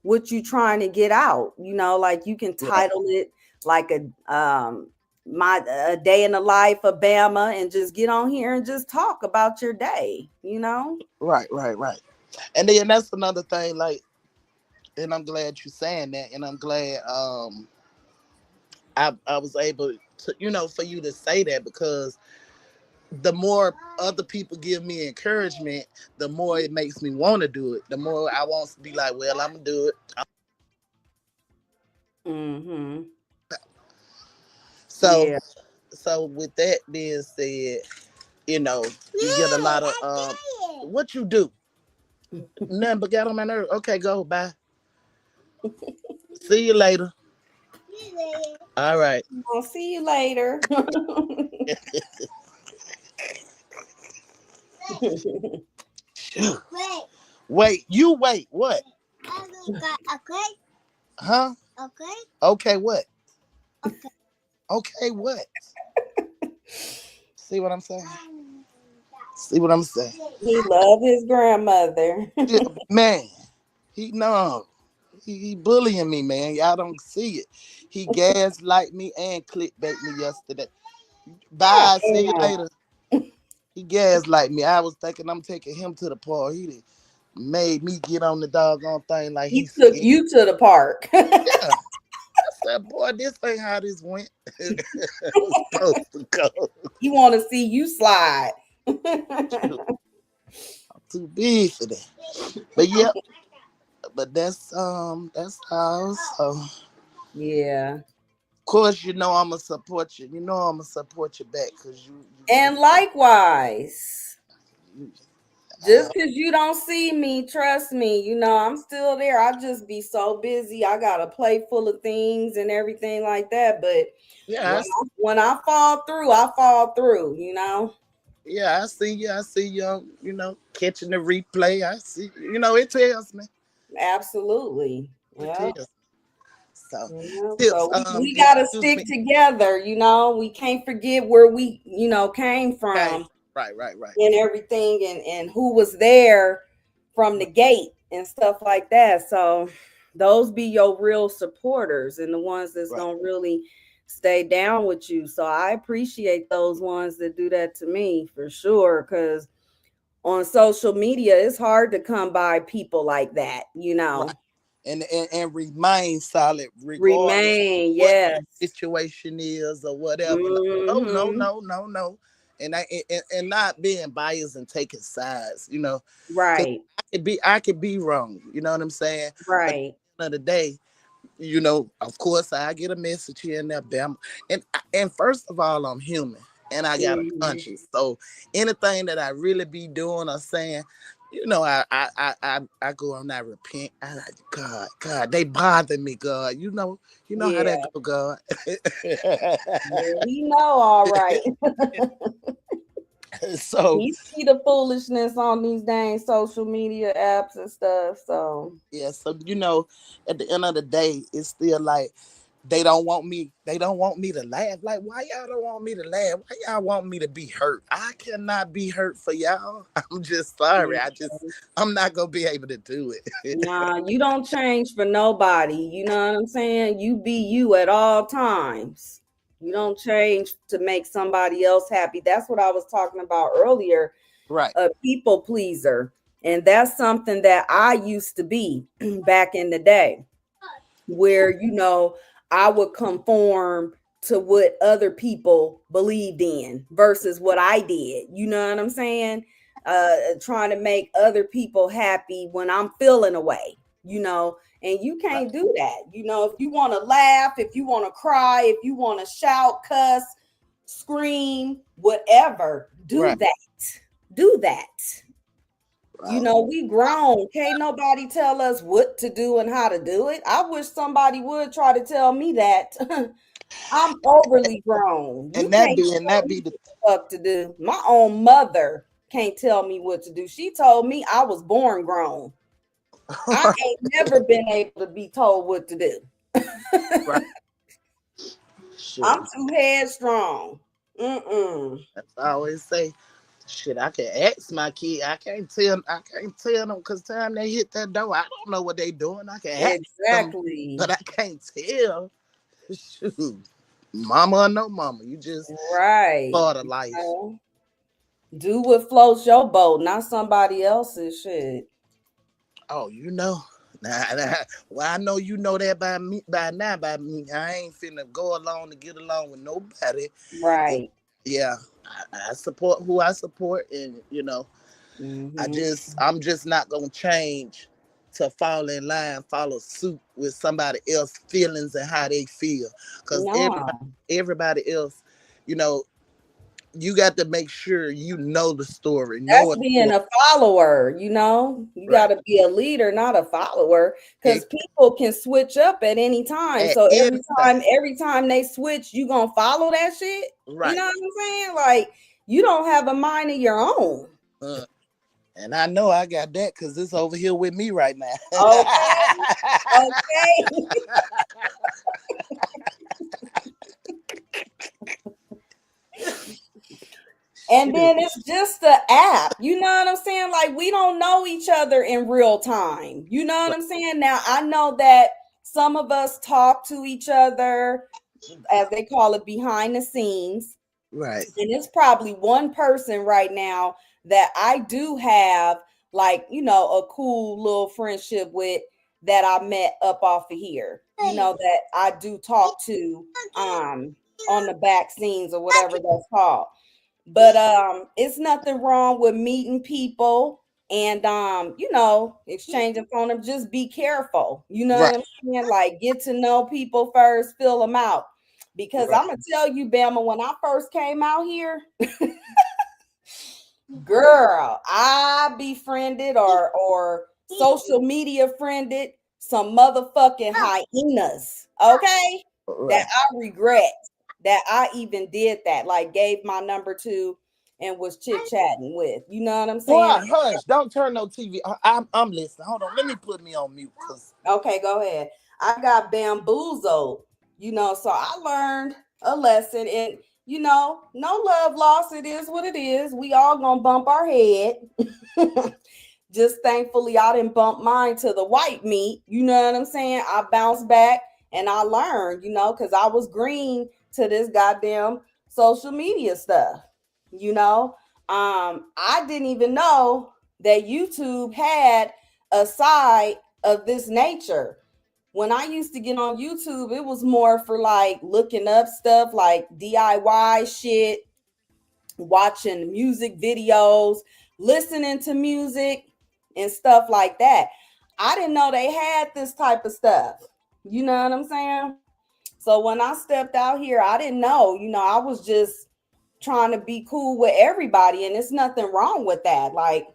what you trying to get out, you know, like you can right, title it like a day in the life of Bama and just get on here and just talk about your day, you know? right. And then that's another thing. Like, And I'm glad you're saying that. And I'm glad I was able to, for you to say that, because the more other people give me encouragement, the more it makes me want to do it. The more I want to be like, well, I'm gonna do it. Mm-hmm. So, Yeah. so with that being said, you get a lot of what you do. Nothing but get on my nerve. Okay, go. Bye. See you later. All right. I'll see you later. Wait. You wait. What? Huh? Okay. What? Okay. What? See what I'm saying? See what I'm saying? He loved his grandmother. Yeah, man. He no. He bullying me, man. Y'all don't see it. He gaslight me and clickbait me yesterday. Bye. See you Damn. later. He gaslight me. I was thinking I'm taking him to the park. He done made me get on the doggone thing like He he's took scared. you to the park. Yeah. I said, boy, this ain't how this went. It was supposed to go. He want to see you slide. Shoot, I'm too big for that. But yep. But that's how. So of Yeah. course, I'ma support you. I'ma support you back, because And likewise, you just because you don't see me, trust me, I'm still there. I just be so busy. I got a plate full of things and everything like that. But yeah, when I fall through, I fall through. yeah, I see you. I see you. Catching the replay. I see. It tells me. Absolutely. It Yeah. tells. So Yeah, tips. so we Excuse gotta me. stick together, we can't forget where we, came Okay. from Right. and everything and who was there from the gate and stuff like that. So those be your real supporters and the ones that's Right. gonna really stay down with you. So I appreciate those ones that do that to me for sure. Cause on social media, it's hard to come by people like that. Right. And remain solid regardless of Remain, what the yes. situation is or whatever. Hmm. No. And not being biased and taking sides, because Right, I could be wrong. You know what I'm saying? But at right. the end of the day, of course, I get a message here and there, bam. And first of all, I'm human and I got a Mhm. conscience. So anything that I really be doing or saying, I go and I repent. I like, God, they bother me, God. You know how that Yeah, go, God. yeah, we know, all right. So We see the foolishness on these dang social media apps and stuff. So yeah, so at the end of the day, it's still like they don't want me to laugh. Like, why y'all don't want me to laugh? Why y'all want me to be hurt? I cannot be hurt for y'all. I'm just sorry. mhm. I'm not gonna be able to do it. Nah, you don't change for nobody. You know what I'm saying? You be you at all times. You don't change to make somebody else happy. That's what I was talking about earlier, Right. a people pleaser. And that's something that I used to be back in the day, where I would conform to what other people believed in versus what I did. You know what I'm saying? Trying to make other people happy when I'm feeling away. And you Right. can't do that. If you want to laugh, if you want to cry, if you want to shout, cuss, scream, whatever, do Right. that. Do that. Right. We grown. Can't nobody tell us what to do and how to do it. I wish somebody would try to tell me that. I'm overly grown. You And that can't be and tell that me be the what to do. My own mother can't tell me what to do. She told me I was born grown. I ain't never been able to be told what to do. right. Sure. I'm too headstrong. Mm-mm. That's I always say. Shit, I can ask my kid. I can't tell them, because time they hit that door, I don't know what they doing. I can ask them, Exactly. but I can't tell. Shoot, mama or no mama, you just Right. part of life. know, do what floats your boat, not somebody else's shit. Oh, Nah. Well, I know you know that by me by now. By me, I ain't finna go along to get along with nobody. And Right. yeah, I support who I support, and I'm just not gonna change to fall in line, follow suit with somebody else's feelings and how they feel. Cause No. everybody else, you know, you got to make sure you know the story, know That's what's being going a follower, you right. got to be a leader, not a follower, It, because people can switch up at any time. at So anything. every time they switch, you gonna follow that shit. You Right. know what I'm saying? Like, you don't have a mind of your own. Uh, and I know I got that because it's over here with me right now. Okay. Okay. And then it's just the app. You know what I'm saying? Like, we don't know each other in real time. You know what I'm saying? Now, I know that some of us talk to each other, as they call it, behind the scenes. Right. And it's probably one person right now that I do have, like, a cool little friendship with, that I met up off of here, that I do talk to on the back scenes or whatever that's called. But it's nothing wrong with meeting people and exchanging phone them. Just be careful. You know Right. what I'm saying? Like, get to know people first, fill them out. Because Right. I'm gonna tell you, Bama, when I first came out here, girl, I befriended or social media friended some motherfucking hyenas. Okay, that Right. I regret that I even did that. Like, gave my number to and was chit chatting with. You know what I'm saying? Boy, hush! Don't turn no TV. I'm listening. Hold on. Let me put me on mute. Cause Okay, go ahead. I got bamboozled. So I learned a lesson, and no love lost. It is what it is. We all gonna bump our head. Just thankfully, I didn't bump mine to the white meat. You know what I'm saying? I bounced back and I learned, because I was green to this goddamn social media stuff. You know, I didn't even know that YouTube had a side of this nature. When I used to get on YouTube, it was more for like looking up stuff like DIY shit, watching music videos, listening to music and stuff like that. I didn't know they had this type of stuff. You know what I'm saying? So when I stepped out here, I didn't know. I was just trying to be cool with everybody, and it's nothing wrong with that. Like,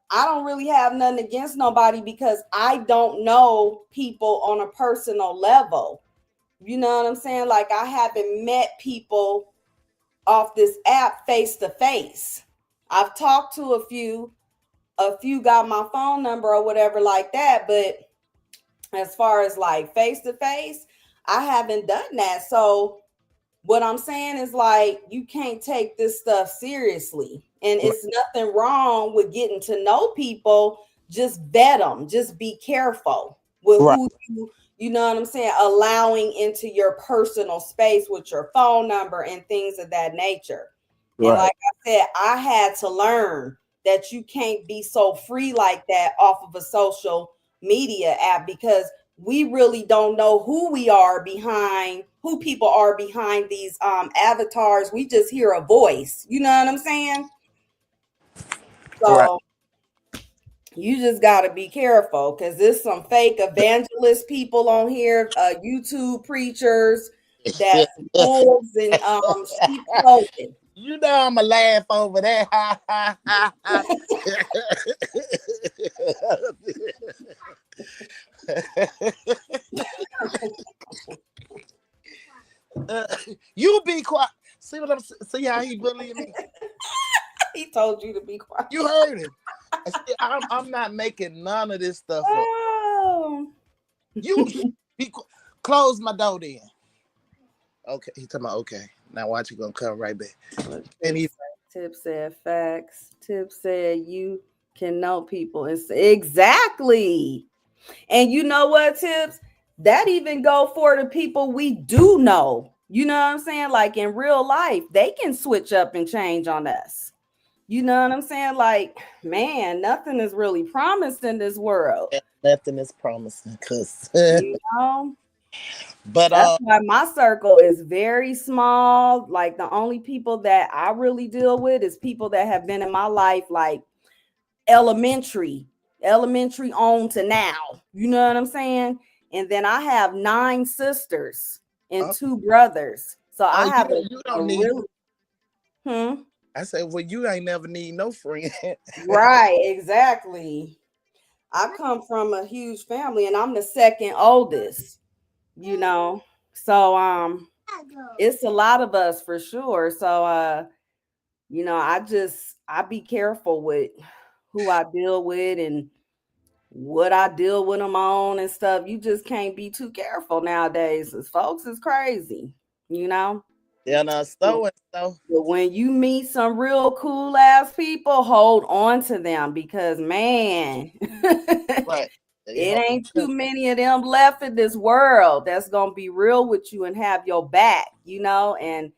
I don't really have nothing against nobody because I don't know people on a personal level. You know what I'm saying? Like, I haven't met people off this app face to face. I've talked to a few got my phone number or whatever like that, but as far as like face to face, I haven't done that. So what I'm saying is, like, you can't take this stuff seriously. And right. it's nothing wrong with getting to know people. Just vet them. Just be careful with Right. who you know what I'm saying, allowing into your personal space with your phone number and things of that nature. And Right. like I said, I had to learn that you can't be so free like that off of a social media app, because we really don't know who people are behind these avatars. We just hear a voice. You know what I'm saying? Right. So you just got to be careful, because there's some fake evangelist people on here, YouTube preachers that's wolves in sheep clothing. You know I'ma laugh over that. You be quiet. See what I'm see how he bullying me? He told you to be quiet. You heard him. I'm not making none of this stuff up. Oh. You be close my door then. Okay, he talking about okay. Now watch, you gonna come right back. And he Tip said facts. Tip said you can know people. It's exactly. And you know what, Tips? That even go for the people we do know. You know what I'm saying? Like, in real life, they can switch up and change on us. You know what I'm saying? Like, man, nothing is really promised in this world. Nothing is promising, cause You know, but that's why my circle is very small. Like the only people that I really deal with is people that have been in my life like elementary on to now. You know what I'm saying? And then I have 9 sisters and 2 brothers. So I have you a don't need. really I said, well, you ain't never need no friend. right, exactly. I come from a huge family and I'm the second oldest, you know. So it's a lot of us for sure. So you know, I be careful with who I deal with and what I deal with them on and stuff. You just can't be too careful nowadays. Cause folks is crazy, you know. Yeah, no, so and so. But when you meet some real cool ass people, hold on to them because man, Right. it ain't too many of them left in this world that's gonna be real with you and have your back, you know. And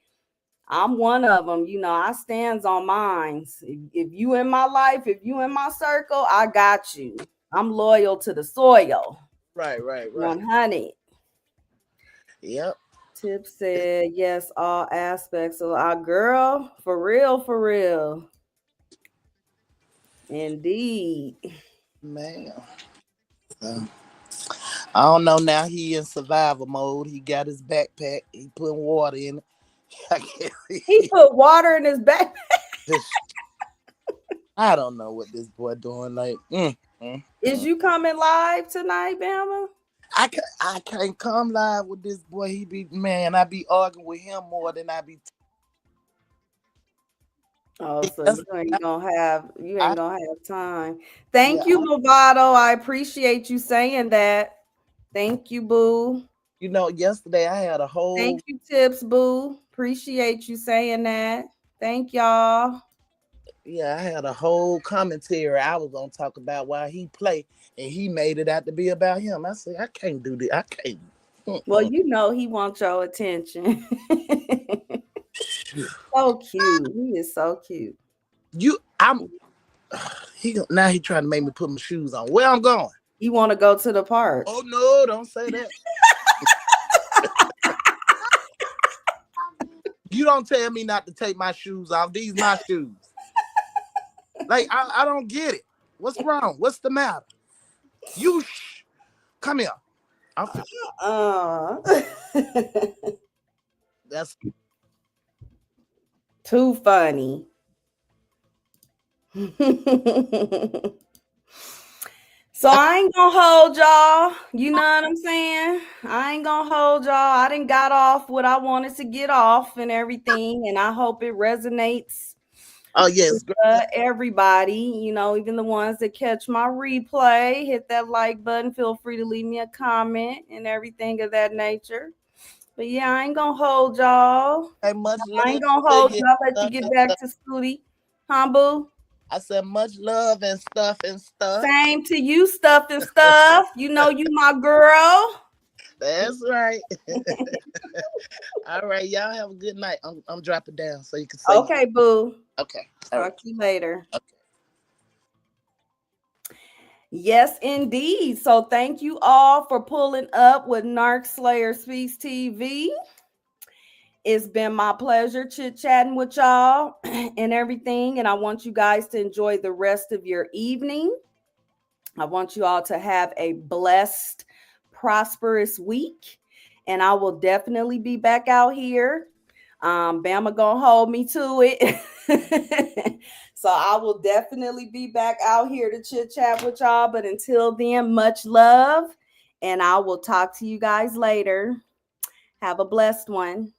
I'm one of them, you know. I stands on mine. If you in my life, if you in my circle, I got you. I'm loyal to the soil. Right. 100. Yep. Tip said yes, all aspects of our girl. For real, for real. Indeed. Man. So, I don't know now. He in survival mode. He got his backpack. He putting water in it. He put water in his back. I don't know what this boy doing. Like, Is you coming live tonight, Bama? I can't come live with this boy. He be man. I be arguing with him more than I be. Oh, so That's- you ain't gonna have time. yeah, Thank you, Movado. I appreciate you saying that. Thank you, Boo. yesterday I had a whole. Thank you, Tips, Boo. Appreciate you saying that. Thank y'all. Yeah, I had a whole commentary I was gonna talk about why he played, and he made it out to be about him. I said, I can't do this. I can't. Well, you know he wants your attention. So cute. He is so cute. Now he trying to make me put my shoes on. Where I'm going? You want to go to the park? Oh no, don't say that. You don't tell me not to take my shoes off. These my shoes. Like I don't get it. What's wrong? What's the matter? You come here. That's too funny. So I ain't gonna hold y'all. You know what I'm saying? I ain't gonna hold y'all. I done got off what I wanted to get off and everything, and I hope it resonates. Oh yes, with, everybody. You know, even the ones that catch my replay, hit that like button. Feel free to leave me a comment and everything of that nature. But yeah, I ain't gonna hold y'all. Hey, much love. I ain't gonna hold y'all. Let you get back to Scooty. Huh, Boo? I said much love and stuff. Same to you, stuff and stuff. You know you my girl. That's right. All right, y'all have a good night. I'm dropping down so you can say. Okay, Boo. Okay. Talk to you later. Okay. Yes, indeed. So thank you all for pulling up with Narc Slayer Speaks TV. It's been my pleasure chit-chatting with y'all and everything. And I want you guys to enjoy the rest of your evening. I want you all to have a blessed, prosperous week. And I will definitely be back out here. Bama gonna hold me to it. So I will definitely be back out here to chit-chat with y'all. But until then, much love. And I will talk to you guys later. Have a blessed one.